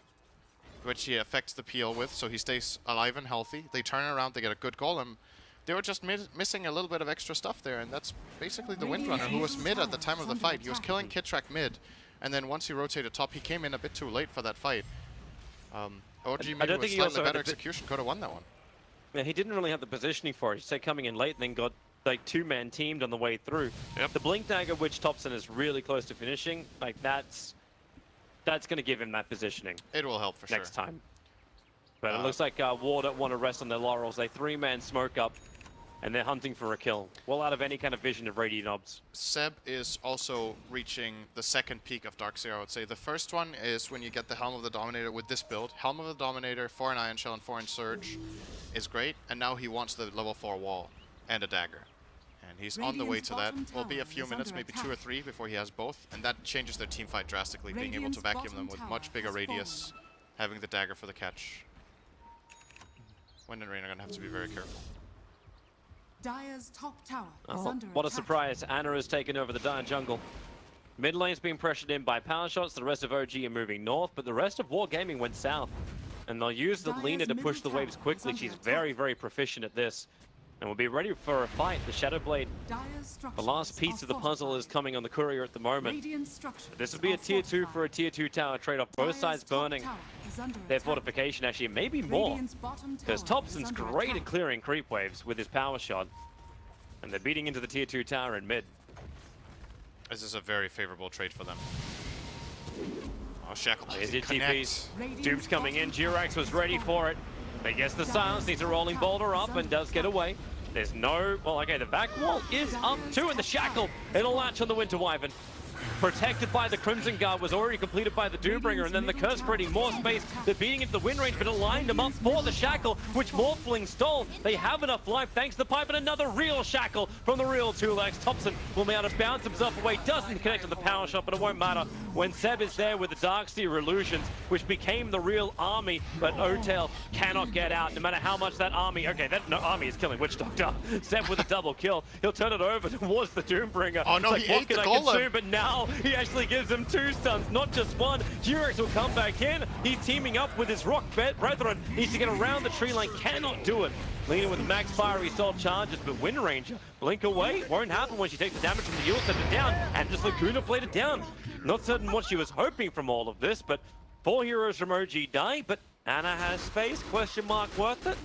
which he affects the peel with, so he stays alive and healthy. They turn around, they get a good golem. They were just missing a little bit of extra stuff there, and that's basically the Windrunner, who was mid at the time of the fight. He was killing Kitrak mid, and then once he rotated top, he came in a bit too late for that fight. OG maybe with slightly better execution could have won that one. Yeah, he didn't really have the positioning for it. He said coming in late and then got like two-man teamed on the way through. Yep. The Blink Dagger, which Thompson is really close to finishing, like that's going to give him that positioning. It will help for next sure. time. But it looks like War don't want to rest on their laurels. They three-man smoke up, and they're hunting for a kill. Well out of any kind of vision of Radiant Obs. Seb is also reaching the second peak of Darkseer, I would say. The first one is when you get the Helm of the Dominator with this build. Helm of the Dominator, 4 in Ion Shell and 4 in Surge is great, and now he wants the level 4 wall and a dagger. And he's on the way to that. Will be a few minutes, maybe 2 or 3 before he has both, and that changes their team fight drastically, being able to vacuum them with much bigger radius, having the dagger for the catch. Wind and Rain are going to have to be very careful. Dire's top tower is Oh, under what a attack. surprise. Ana has taken over the Dire jungle. Mid lane's being pressured in by power shots. The rest of OG are moving north, but the rest of Wargaming went south. And they'll use the Dire's Lina to middle push the tower waves quickly. is under She's attack. very, very proficient at this. And we'll be ready for a fight. The Shadowblade, Dire's the structures last piece are of the puzzle is fortified. coming on the courier at the moment. Radiant structures This would be a are tier 2 for a fortified. tier 2 tower trade-off. Both Dire's sides top burning tower is under their attack. fortification, actually, maybe more. Radiant's bottom Because tower Thompson's is under great at attack. clearing creep waves with his power shot. And they're beating into the tier 2 tower in mid. This is a very favorable trade for them. Oh, Shackle Here's didn't your connect. TP. Radiant's Doom's coming in. bottom tower Jirax was is ready for fallen. it. But gets the silence. Needs a rolling boulder up and does get away. There's no... Well, okay, the back wall is up too, and the shackle. It'll latch on the Winter Wyvern. Protected by the Crimson Guard, was already completed by the Doombringer, and then the Curse spreading more space. They're beating into the wind range, but it lined them up for the shackle, which Morphling stole. They have enough life thanks to the pipe, and another real shackle from the real 2lex. Thompson will be able to bounce himself away. Doesn't connect to the power shot, but it won't matter when Seb is there with the Darkseer Illusions, which became the real army, but Otel cannot get out, no matter how much that army... Okay, that army is killing Witch Doctor. Seb with a double kill. He'll turn it over towards the Doombringer. Oh no, It's he like, ate the what can I golem. consume? But now he actually gives him 2 stuns, not just 1. Jirax will come back in. He's teaming up with his rock brethren. Needs to get around the tree line. Cannot do it. Lina with max fiery soul charges, but Wind Ranger, blink away. Won't happen when she takes the damage from the Yule, set it down, and just Laguna played it down. Not certain what she was hoping from all of this, but 4 heroes from OG die, but Ana has space, question mark, worth it?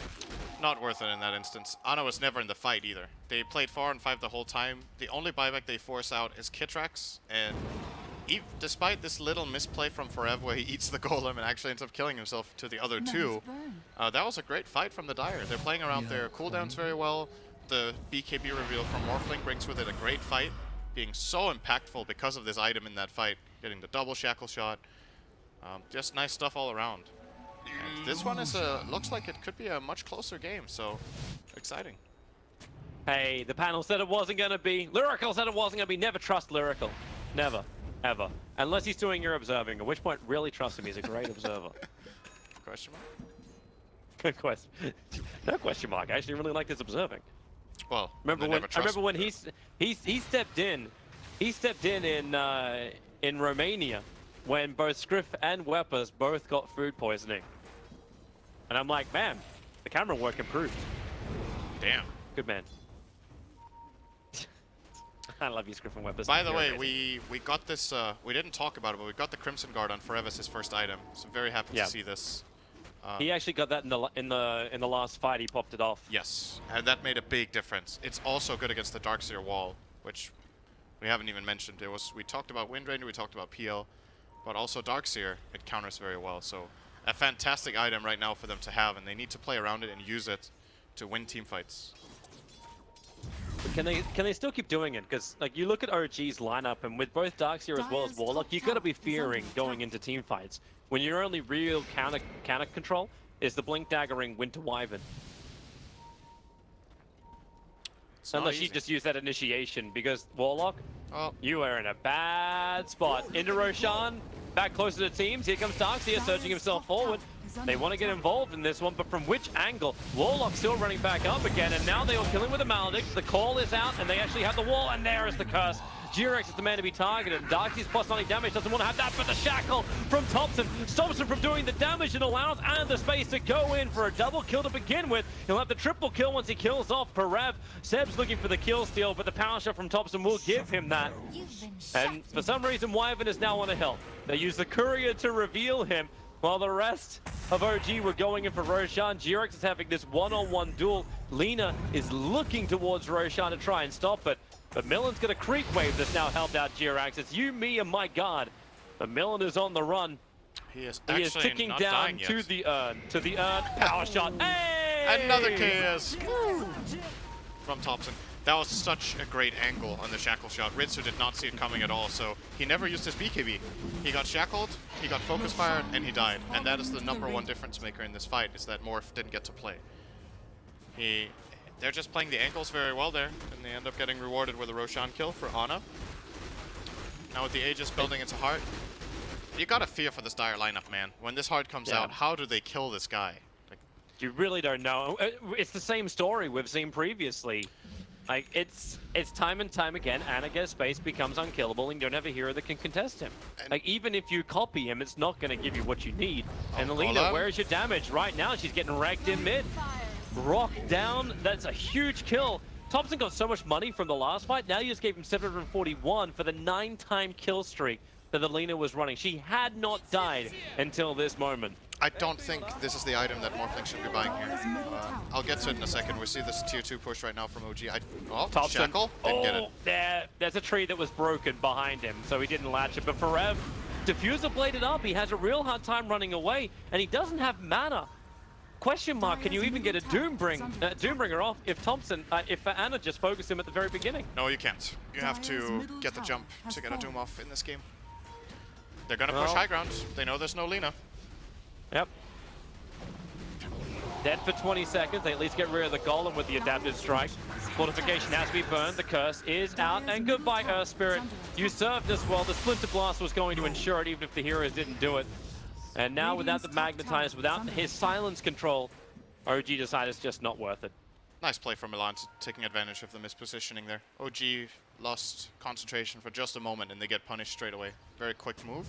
Not worth it in that instance. Ana was never in the fight either. They played 4 and 5 the whole time. The only buyback they force out is Kitrax, and despite this little misplay from Forever where he eats the golem and actually ends up killing himself to the other 2, that was a great fight from the Dire. They're playing around their cooldowns very well. The BKB reveal from Morphling brings with it a great fight, being so impactful because of this item in that fight, getting the double shackle shot. Just nice stuff all around. And this one is looks like it could be a much closer game, so exciting. Hey, the panel said it wasn't going to be. Lyrical said it wasn't going to be. Never trust Lyrical. Never. Ever. Unless he's doing your observing, at which point really trust him. He's a great observer. Question mark? Good question. No question mark. I actually really like his observing. Well, Remember when he stepped in. He stepped in Romania when both Scriff and Weppers both got food poisoning. And I'm like, man, the camera work improved. Damn. Good man. I love you, Scriff and Weppers. By the You're way, amazing. we got this. We didn't talk about it, but we got the Crimson Guard on Forever's his first item. So very happy Yeah. to see this. He actually got that in the last fight. He popped it off. Yes, and that made a big difference. It's also good against the Darkseer wall, which we haven't even mentioned. We talked about Wind Ranger, we talked about PL, but also Darkseer, it counters very well. So a fantastic item right now for them to have, and they need to play around it and use it to win team fights. Can they still keep doing it? Because like you look at OG's lineup, and with both Darkseer as well as Dire's Warlock, top you got to be tower is fearing under going attack. into team fights when your only real counter control is the Blink Daggering Winter Wyvern. It's not Unless you easy. just use that initiation, because Warlock, Oh, you are in a bad spot. Into Roshan, back closer to teams. Here comes Darkseer surging himself forward. They want to get involved in this one, but from which angle? Warlock still running back up again, and now they are killing with a Maledict. The call is out, and they actually have the wall, and there is the curse. G-Rex is the man to be targeted. And Darkseid's plus 90 damage doesn't want to have that, but the shackle from Thompson stops him from doing the damage and allows and the space to go in for a double kill to begin with. He'll have the triple kill once he kills off Parav. Seb's looking for the kill steal, but the power shot from Thompson will give him that. And for some reason, Wyvern is now on a hill. They use the courier to reveal him, while the rest of OG were going in for Roshan. G-Rex is having this one-on-one duel. Lina is looking towards Roshan to try and stop it. But Millen's got a creep wave that's now helped out G-Rex. It's you, me, and my god. But Millen is on the run. He is ticking not down dying yet. to the urn. Power shot. Hey! Another KS from Thompson. That was such a great angle on the shackle shot. Ritsu did not see it coming at all, so he never used his BKB. He got shackled, he got focus fired, and he died. And that is the #1 difference maker in this fight, is that Morph didn't get to play. They're just playing the angles very well there, and they end up getting rewarded with a Roshan kill for Ana. Now with the Aegis building into heart, you gotta fear for this Dire lineup, man. When this heart comes out, how do they kill this guy? Like, You really don't know. It's the same story we've seen previously. Like, it's time and time again, Anager's space becomes unkillable and you don't have a hero that can contest him. Like, even if you copy him, it's not going to give you what you need. And Alina, where's your damage? Right now, she's getting wrecked in mid. Rock down, that's a huge kill. Thompson got so much money from the last fight, now you just gave him 741 for the 9-time kill streak that Alina was running. She had not died until this moment. I don't think this is the item that Morphling should be buying here. I'll get to it in a second. We see this tier 2 push right now from OG. Thompson. Shackle? Didn't get it. There's a tree that was broken behind him, so he didn't latch it. But Forev, Diffuser bladed up. He has a real hard time running away, and he doesn't have mana. Question mark, can you even get a Doombringer off if Thompson, if Ana just focused him at the very beginning? No, you can't. You have to get the jump to get a Doom off in this game. They're gonna push high ground. They know there's no Lina. Yep. Dead for 20 seconds. They at least get rid of the Golem with the adaptive strike. Fortification has to be burned. The curse is out. And goodbye, Earth Spirit. You served us well. The Splinter Blast was going to ensure it, even if the heroes didn't do it. And now, without the Magnetize, without his silence control, OG decided it's just not worth it. Nice play from Milan, taking advantage of the mispositioning there. OG lost concentration for just a moment, and they get punished straight away. Very quick move.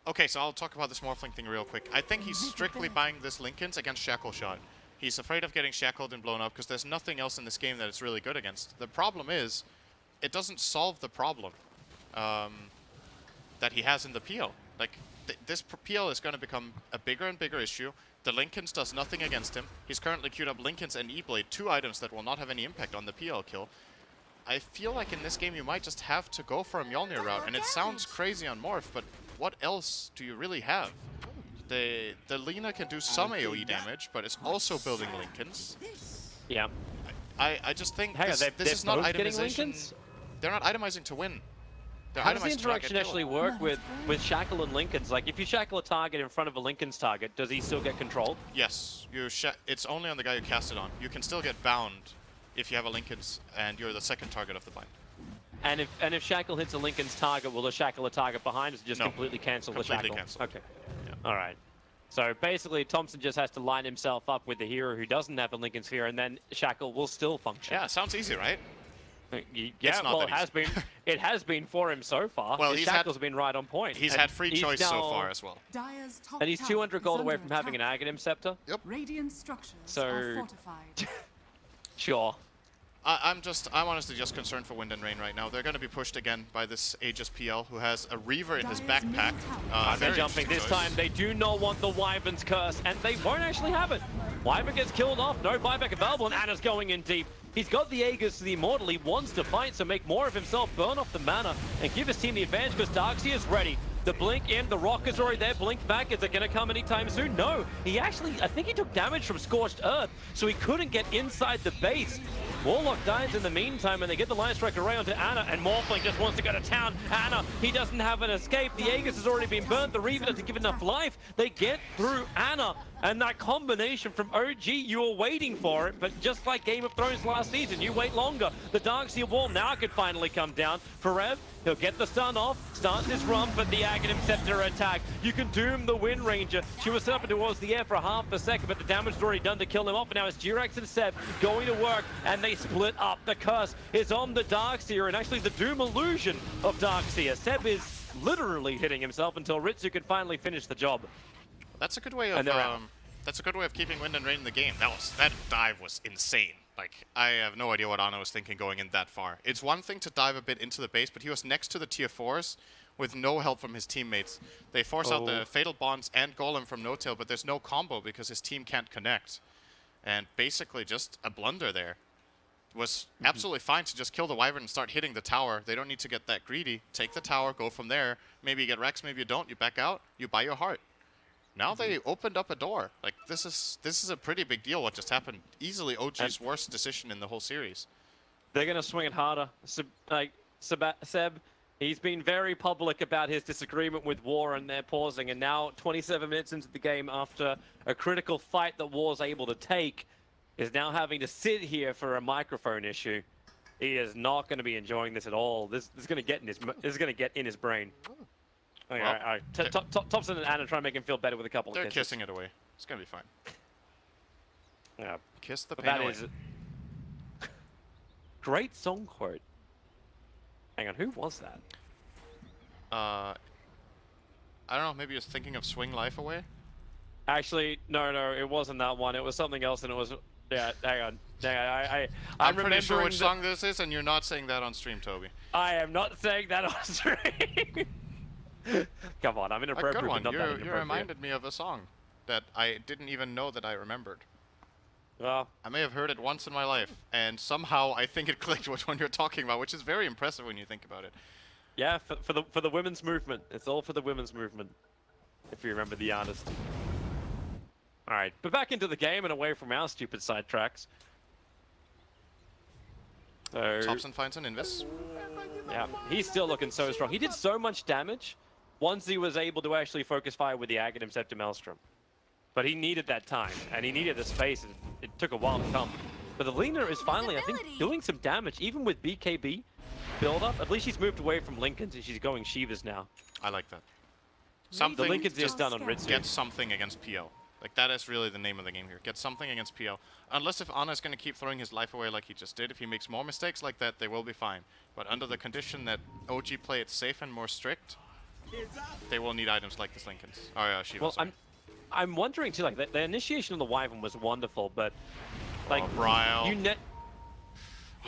Okay, so I'll talk about this Morphling thing real quick. I think he's strictly buying this Linken's against Shackle Shot. He's afraid of getting shackled and blown up because there's nothing else in this game that it's really good against. The problem is, it doesn't solve the problem that he has in the PL. Like, this PL is going to become a bigger and bigger issue. The Linken's does nothing against him. He's currently queued up Linken's and E-Blade, 2 items that will not have any impact on the PL kill. I feel like in this game you might just have to go for a Mjolnir route, and it sounds crazy on Morph, but what else do you really have? The Lina can do some AoE damage, but it's also building Linken's. Yeah. I just think Hang on, this is not itemization. Linken's? They're not itemizing to win. They're How does the itemizing to not get interaction actually killed. work with Shackle and Linken's? Like, if you shackle a target in front of a Linken's target, does he still get controlled? Yes, it's only on the guy you cast it on. You can still get bound if you have a Linken's and you're the second target of the bind. And if Shackle hits a Linken's target, will the Shackle a target behind us just No. completely cancel the Shackle? Cancel. Okay. Yeah. All right. So basically, Thompson just has to line himself up with the hero who doesn't have a Linken's sphere, and then Shackle will still function. Yeah, sounds easy, right? Yeah, not well, that it has been. It has been for him so far. Well, His Shackle's been right on point. He's And had free he's choice now, so far as well. and he's 200 gold away from having an Aghanim Scepter. Radiant structures So- are fortified. Sure. I'm honestly just concerned for Wind and Rain right now. They're going to be pushed again by this Aegis PL who has a Reaver in his backpack. They're Very jumping interesting this choice. time. They do not want the Wyvern's curse, and they won't actually have it. Wyvern gets killed off. No buyback available, and Anna's going in deep. He's got the Aegis to the Immortal. He wants to fight, so make more of himself, burn off the mana, and give his team the advantage because Darkseid is ready. The blink in, the rock is already there. Blink back, is it going to come anytime soon? No. He actually, I think he took damage from Scorched Earth, so he couldn't get inside the base. Warlock dies in the meantime, and they get the Line Strike array onto Ana, and Morphling just wants to go to town. Ana, he doesn't have an escape. The Aegis has already been burnt. The Reaver doesn't give enough life. They get through Ana. And that combination from OG, you were waiting for it, but just like Game of Thrones last season, you wait longer. The Darkseer wall now could finally come down. For Rev, he'll get the stun off, starts his run, but the Aghanim Scepter attack. You can doom the Wind Ranger. She was set up towards the air for half a second, but the damage is already done to kill him off. And now it's Jirax and Seb going to work, and they split up. The curse is on the Darkseer, and actually the doom illusion of Darkseer. Seb is literally hitting himself until Ritsu can finally finish the job. That's a good way of that's a good way of keeping Wind and Rain in the game. That dive was insane. Like, I have no idea what Ana was thinking going in that far. It's one thing to dive a bit into the base, but he was next to the tier 4s with no help from his teammates. They force out the Fatal Bonds and Golem from No-Tail, but there's no combo because his team can't connect. And basically just a blunder there. It was absolutely fine to just kill the Wyvern and start hitting the tower. They don't need to get that greedy. Take the tower, go from there. Maybe you get Rex, maybe you don't. You back out, you buy your heart. Now they opened up a door. Like, this is a pretty big deal what just happened. Easily OG's worst decision in the whole series. They're going to swing it harder. Seb, he's been very public about his disagreement with War, and they're pausing. And now, 27 minutes into the game, after a critical fight that War's able to take, is now having to sit here for a microphone issue. He is not going to be enjoying this at all. This is going to get in his brain. Okay, Well, all right. Thompson and Ana try and make him feel better with a couple of They're kisses. kissing it away. It's gonna be fine. Yeah. Kiss the But pain that away. is great song quote. Hang on, who was that? I don't know. Maybe he was thinking of Swing Life Away. Actually, no, it wasn't that one. It was something else, and it was hang on. I'm pretty sure remembering which song this is, and you're not saying that on stream, Toby. I am not saying that on stream. Come on, I'm A inappropriate. good one. But not that You inappropriate. reminded me of a song that I didn't even know that I remembered. Well, I may have heard it once in my life, and somehow I think it clicked which one you're talking about, which is very impressive when you think about it. yeah, for the women's movement. It's all for the women's movement, if you remember the artist. All right, but back into the game and away from our stupid sidetracks. So, Thompson finds an Invis. yeah, he's still looking so strong. He did so much damage once he was able to actually focus fire with the Aghanim Scepter Maelstrom. But he needed that time, and he needed the space, and it took a while to come. But the Lina is finally, I think, doing some damage, even with BKB build-up. At least she's moved away from Lincoln's, and she's going Shivas now. I like that. The Something Lincoln's is just done on Ritsu. get something against PL. Like, that is really the name of the game here. Get something against PL. Unless if Ana is going to keep throwing his life away like he just did, if he makes more mistakes like that, they will be fine. But under the condition that OG play it safe and more strict, they will need items like this Lincoln's. Oh yeah, Shiva. Well, sorry. I'm wondering too, like, the initiation of the Wyvern was wonderful, but, like, Bryle. you net...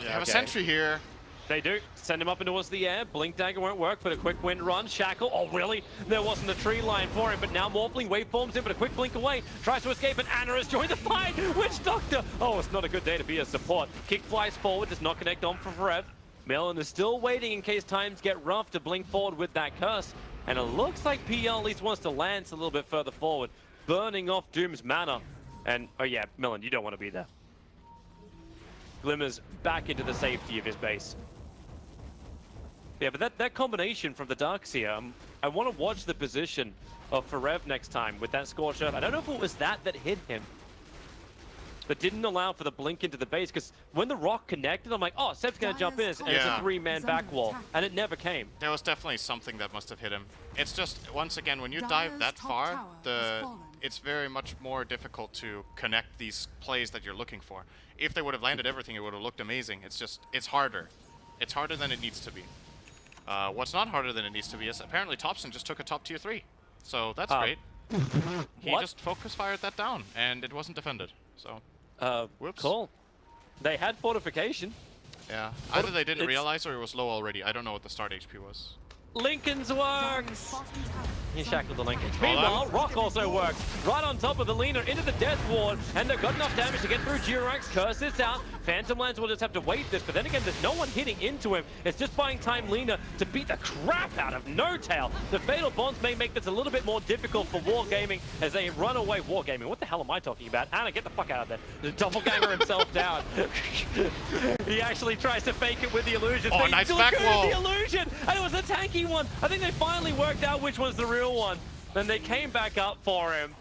They have a sentry here. They do. Send him up and towards the air. Blink Dagger won't work, but a quick wind run. Shackle. Oh, really? There wasn't a tree line for him, but now Morphling waveforms in, but a quick blink away. Tries to escape, and Ana has joined the fight. Witch Doctor. Oh, it's not a good day to be a support. Kick flies forward, does not connect on for Forev. Melon is still waiting in case times get rough to blink forward with that curse. And it looks like PL at least wants to lance a little bit further forward, burning off Doom's mana. And, oh yeah, Melon, you don't want to be there. Glimmers back into the safety of his base. Yeah, but that combination from the Darkseer, I want to watch the position of Forev next time with that Scorch Earth. I don't know if it was that hit him, but didn't allow for the blink into the base, because when the rock connected, I'm like, oh, Seb's going to jump in, and it's a Yeah. 3-man back wall, and it never came. There was definitely something that must have hit him. It's just, once again, when you dive Dyer's that top far, tower has fallen. it's very much more difficult to connect these plays that you're looking for. If they would have landed everything, it would have looked amazing. It's just, it's harder. It's harder than it needs to be. What's not harder than it needs to be is apparently Thompson just took a top tier 3. So that's great. He What? just focus fired that down, and it wasn't defended. So, whoops. Cool. They had fortification. Yeah. Either they didn't It's- realize or it was low already. I don't know what the start HP was. Lincoln's works! He shackled the Lincolns. Hold on. Meanwhile, Rock also works. Right on top of the Lina into the Death Ward, and they've got enough damage to get through Jirax. Curse is out. Phantom Lands will just have to wait this, but then again, there's no one hitting into him. It's just buying time Lina to beat the crap out of No-Tail. The Fatal Bonds may make this a little bit more difficult for Wargaming as they run away. Wargaming, what the hell am I talking about? Ana, get the fuck out of there. The doppelganger himself down. He actually tries to fake it with the illusion. Oh, They nice still back go to wall. the illusion, and it was a tanky one. I think they finally worked out which was the real one. Then they came back up for him.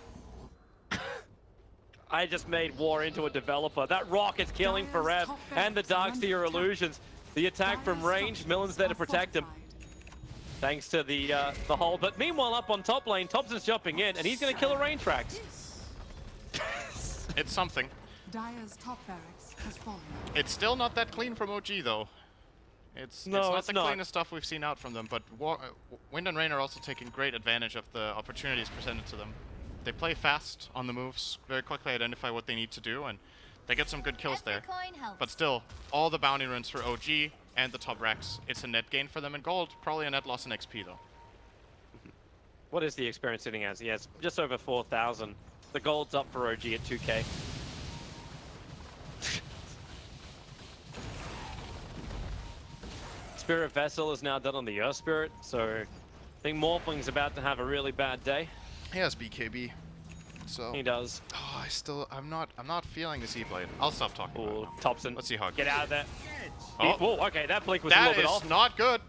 I just made War into a developer. That rock is killing Forev and the Darkseer illusions. The attack from range, Millen's there to protect him. Thanks to the hold. But meanwhile, up on top lane, Thompson's jumping in, and he's going to kill a rain tracks. It's something. Dire's top barracks has fallen. It's still not that clean from OG, though. It's No, not it's the not. cleanest stuff we've seen out from them, but Wind and Rain are also taking great advantage of the opportunities presented to them. They play fast on the moves, very quickly identify what they need to do, and they get some good kills there. But still, all the bounty runs for OG and the top racks, it's a net gain for them in gold, probably a net loss in XP, though. What is the experience sitting as? Yes, just over 4,000. The gold's up for OG at 2K. Spirit Vessel is now done on the Earth Spirit, so I think Morphling's about to have a really bad day. He has BKB, so He does. oh, I'm not feeling this E-Blade. I'll stop talking about it Ooh, now. Thompson. Let's see how it Get goes. out of there. Oh. Whoa, okay, that blink was a That little bit is off. not good.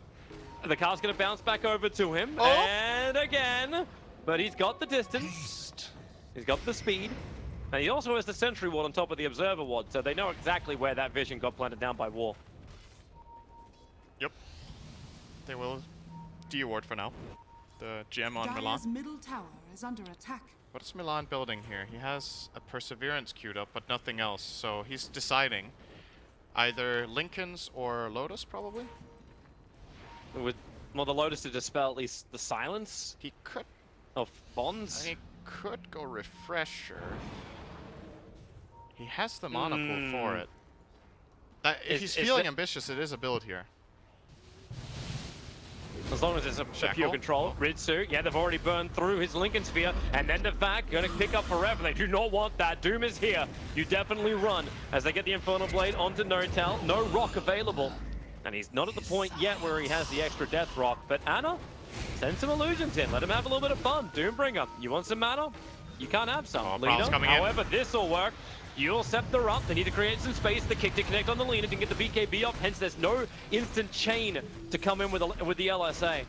The car's going to bounce back over to him, Oh. and again, but he's got the distance, he's got the speed, and he also has the Sentry Ward on top of the Observer Ward, so they know exactly where that vision got planted down by War. Yep. They will de-award for now. The gem on Milan. Dire's middle tower is under attack. What is Milan building here? He has a Perseverance queued up, but nothing else. So he's deciding either Lincoln's or Lotus, probably. With, well, the Lotus to dispel at least the silence He could. of Bonds. He could go Refresher. He has the mana pool for it. If he's is feeling it- ambitious, it is a build here. As long as it's a pure Shackle. control. Ritsu, yeah, they've already burned through his Lincoln Sphere. And then the fact, going to pick up forever. They do not want that. Doom is here. You definitely run as they get the Infernal Blade onto Notel. No rock available. And he's not at the point yet where he has the extra Death Rock. But Anna, send some illusions in. Let him have a little bit of fun. Doombringer, you want some mana? You can't have some. Oh, Leader, Baal's coming in. however, this will work. You'll set the up. They need to create some space. The kick to connect on the Lina to get the BKB off. Hence, there's no instant chain to come in with the LSA.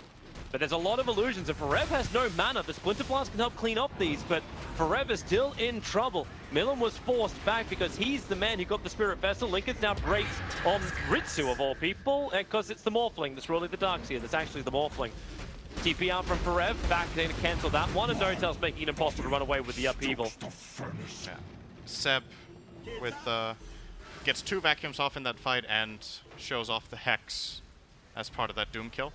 But there's a lot of illusions, and Forev has no mana. The Splinter Blast can help clean up these, but Forev is still in trouble. Millen was forced back because he's the man who got the Spirit Vessel. Lincoln's now breaks on Ritsu, of all people, because it's the Morphling that's really the Darkseer. That's actually the Morphling. TP out from Forev, back there to cancel that one, and Notel's making it impossible to run away with the upheaval. Yeah. Seb with gets 2 vacuums off in that fight and shows off the Hex as part of that Doom kill.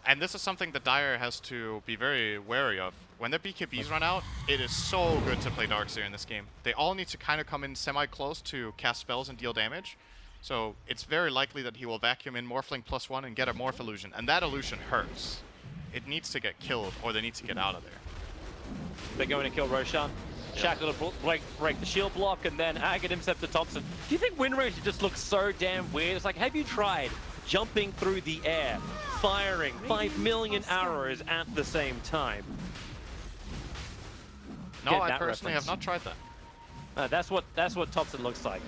And this is something that Dire has to be very wary of. When their BKBs run out, it is so good to play Darkseer in this game. They all need to kind of come in semi-close to cast spells and deal damage. So it's very likely that he will vacuum in Morphling +1 and get a Morph illusion. And that illusion hurts. It needs to get killed or they need to get out of there. They're going to kill Roshan. Shackle to break the shield block, and then Agate himself to Thompson. Do you think Wind Ranger just looks so damn weird? It's like, have you tried jumping through the air, firing 5 million arrows at the same time? No, Get I that personally reference. have not tried that. That's what Thompson looks like.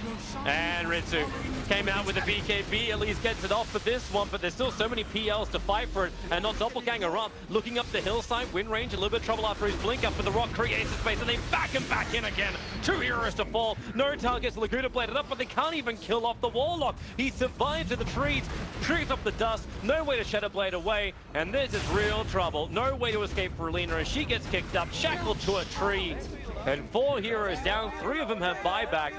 Roshan And Ritsu came out with a BKB, at least gets it off for this one, but there's still so many PLs to fight for it, and not Doppelganger up, looking up the hillside, Wind Range, a little bit of trouble after his blink up, but the rock creates the space, and they back him back in again. 2 heroes to fall. Notel gets Laguna bladed up, but they can't even kill off the Warlock. He survived to the trees, triggers up the dust, no way to Shadow Blade away, and this is real trouble. No way to escape for Alina as she gets kicked up, shackled to a tree, and 4 heroes down, 3 of them have buyback.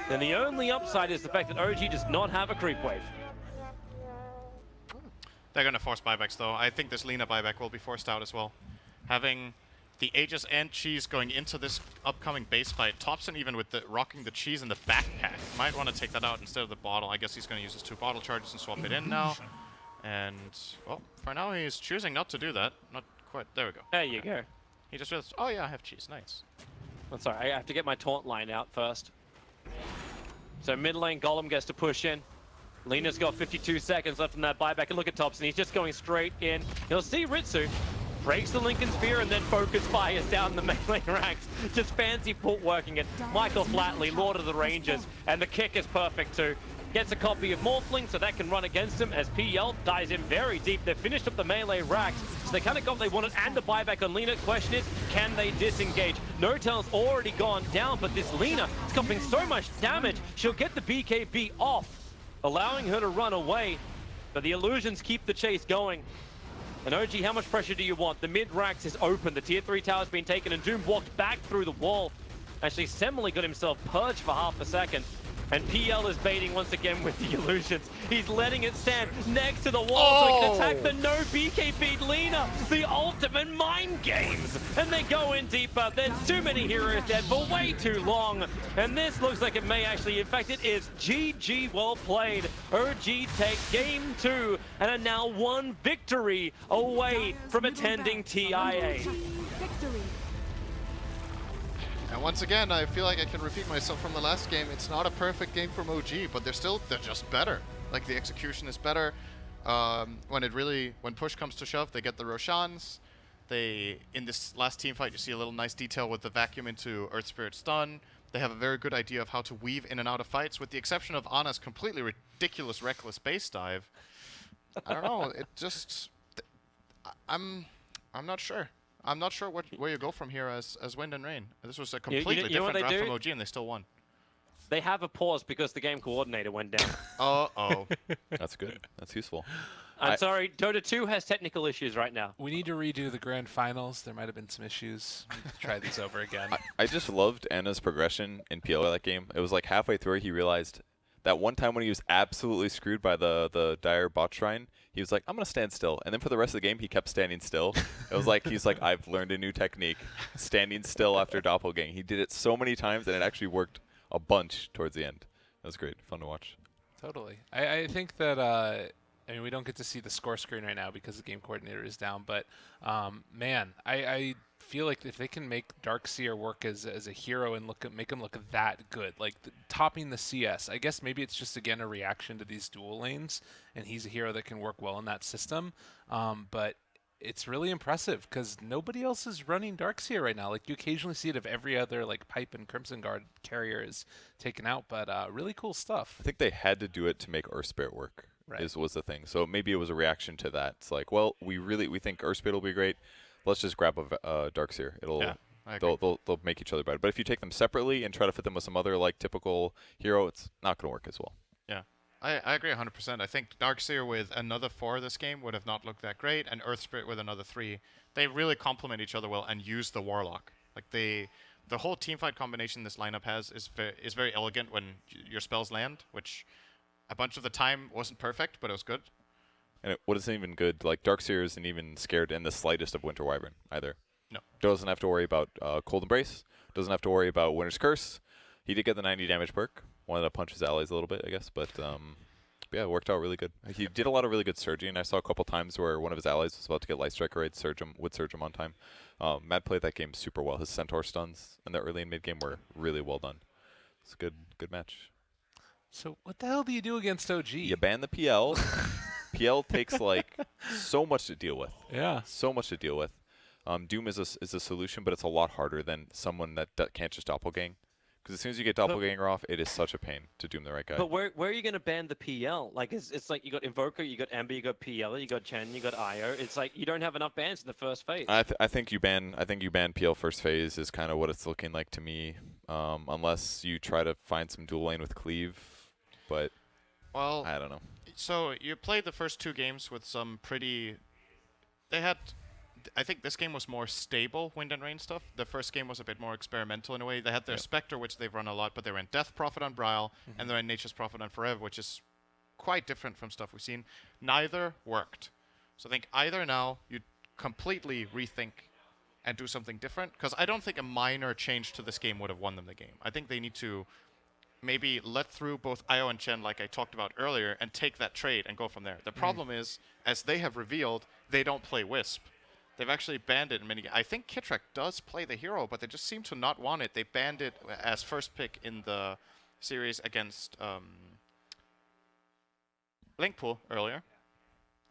Then the only upside is the fact that OG does not have a creep wave. They're going to force buybacks, though. I think this Lina buyback will be forced out as well. Having the Aegis and Cheese going into this upcoming base fight, Thompson even with the rocking the Cheese in the backpack. Might want to take that out instead of the bottle. I guess he's going to use his 2 bottle charges and swap it in now. And, well, for now he's choosing not to do that. Not quite. There we go. There you go. He just realized, oh yeah, I have Cheese. Nice. I'm sorry, I have to get my taunt line out first. So mid lane, Golem gets to push in. Lina's got 52 seconds left in that buyback, and look at Thompson, he's just going straight in. He'll see Ritsu, breaks the Lincoln Spear, and then focus fires down the melee ranks. Just fancy footworking it. Michael Flatley, Lord of the Rangers, and the kick is perfect too. gets a copy of Morphling, so that can run against him as PL dives in very deep. They've finished up the melee racks, so they kind of got what they wanted, and the buyback on Lina. Question is, can they disengage? No-Tail's already gone down, but this Lina is copying so much damage, she'll get the BKB off, allowing her to run away, but the illusions keep the chase going. And OG, how much pressure do you want? The mid-racks is open, the tier 3 tower's been taken, and Doom walked back through the wall. Actually, Semele got himself purged for half a second. And PL is baiting once again with the illusions. He's letting it stand next to the wall so he can attack the no BKB Lina. The ultimate mind games. And they go in deeper. There's too many heroes dead for way too long. And this looks like it may actually, in fact, it is GG, well played. OG take game 2 and are now 1 victory away from attending TI8. Victory. And once again, I feel like I can repeat myself from the last game. It's not a perfect game from OG, but they're just better. Like, the execution is better. When push comes to shove, they get the Roshans. In this last team fight, you see a little nice detail with the vacuum into Earth Spirit stun. They have a very good idea of how to weave in and out of fights, with the exception of Ana's completely ridiculous, reckless base dive. I don't know. It just, I'm not sure. I'm not sure where you go from here as Wind and Rain. This was a completely different draft from OG, and they still won. They have a pause because the game coordinator went down. Uh-oh. That's good. That's useful. I'm sorry, Dota 2 has technical issues right now. We need to redo the grand finals. There might have been some issues. We need to try these over again. I just loved Anna's progression in PL that game. It was like halfway through he realized that one time when he was absolutely screwed by the dire bot shrine, he was like, I'm going to stand still. And then for the rest of the game, he kept standing still. It was like, he's like, I've learned a new technique, standing still after doppelgang. He did it so many times, and it actually worked a bunch towards the end. That was great. Fun to watch. Totally. I think that, I mean, we don't get to see the score screen right now because the game coordinator is down, but, man, I feel like if they can make Darkseer work as a hero and make him look that good, like topping the CS, I guess maybe it's just, again, a reaction to these dual lanes, and he's a hero that can work well in that system, but it's really impressive because nobody else is running Darkseer right now. Like, you occasionally see it if every other, like, Pipe and Crimson Guard carrier is taken out, but really cool stuff. I think they had to do it to make Earth Spirit work, Right. was the thing. So maybe it was a reaction to that. It's like, well, we think Earth Spirit will be great. Let's just grab a Darkseer. They'll make each other better. But if you take them separately and try to fit them with some other like typical hero, it's not going to work as well. Yeah, I agree 100%. I think Darkseer with another 4 this game would have not looked that great, and Earth Spirit with another 3. They really complement each other well and use the Warlock. Like the whole teamfight combination this lineup has is very elegant when your spells land, which a bunch of the time wasn't perfect, but it was good. And what isn't even good, like Darkseer isn't even scared in the slightest of Winter Wyvern either. No. Doesn't have to worry about Cold Embrace. Doesn't have to worry about Winter's Curse. He did get the 90 damage perk. Wanted to punch his allies a little bit, I guess. But yeah, it worked out really good. He did a lot of really good surging. I saw a couple times where one of his allies was about to get Light Striker raid, would surge him on time. Matt played that game super well. His Centaur stuns in the early and mid game were really well done. It's a good match. So what the hell do you do against OG? You ban the PL. PL takes like so much to deal with. Yeah. So much to deal with. Doom is a solution, but it's a lot harder than someone that can't just doppelgang. Because as soon as you get doppelganger off, it is such a pain to Doom the right guy. But where are you going to ban the PL? Like, it's like you got Invoker, you got Ember, you got PL, you got Chen, you got Io. It's like you don't have enough bans in the first phase. I think you ban PL first phase is kind of what it's looking like to me, unless you try to find some dual lane with Cleave. But Well, I don't know. so you played the first 2 games with some pretty. I think this game was more stable Wind and Rain stuff. The first game was a bit more experimental in a way. They had their Spectre, which they've run a lot, but they ran Death Prophet on Braille, and they ran Nature's Prophet on Forever, which is quite different from stuff we've seen. Neither worked. So I think either now you completely rethink and do something different, because I don't think a minor change to this game would have won them the game. I think they need to maybe let through both Io and Chen, like I talked about earlier, and take that trade and go from there. The problem is, as they have revealed, they don't play Wisp. They've actually banned it in many. I think Kitrak does play the hero, but they just seem to not want it. They banned it as first pick in the series against Linkpool earlier.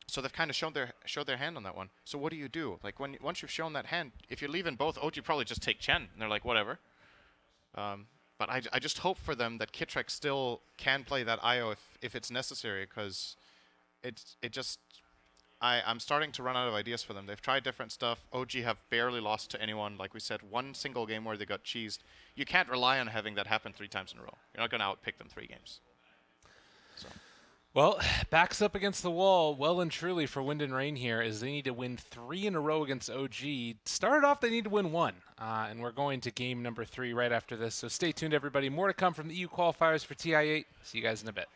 So they've kind of showed their hand on that one. So what do you do? Like once you've shown that hand, if you're leaving both, OG probably just take Chen, and they're like whatever. But I just hope for them that Kitrek still can play that IO if it's necessary, because I'm starting to run out of ideas for them. They've tried different stuff. OG have barely lost to anyone. Like we said, one single game where they got cheesed. You can't rely on having that happen 3 times in a row. You're not going to outpick them 3 games. So. Well, backs up against the wall well and truly for Wind and Rain here, as they need to win 3 in a row against OG. Started off, they need to win 1, and we're going to game number 3 right after this. So stay tuned, everybody. More to come from the EU qualifiers for TI8. See you guys in a bit.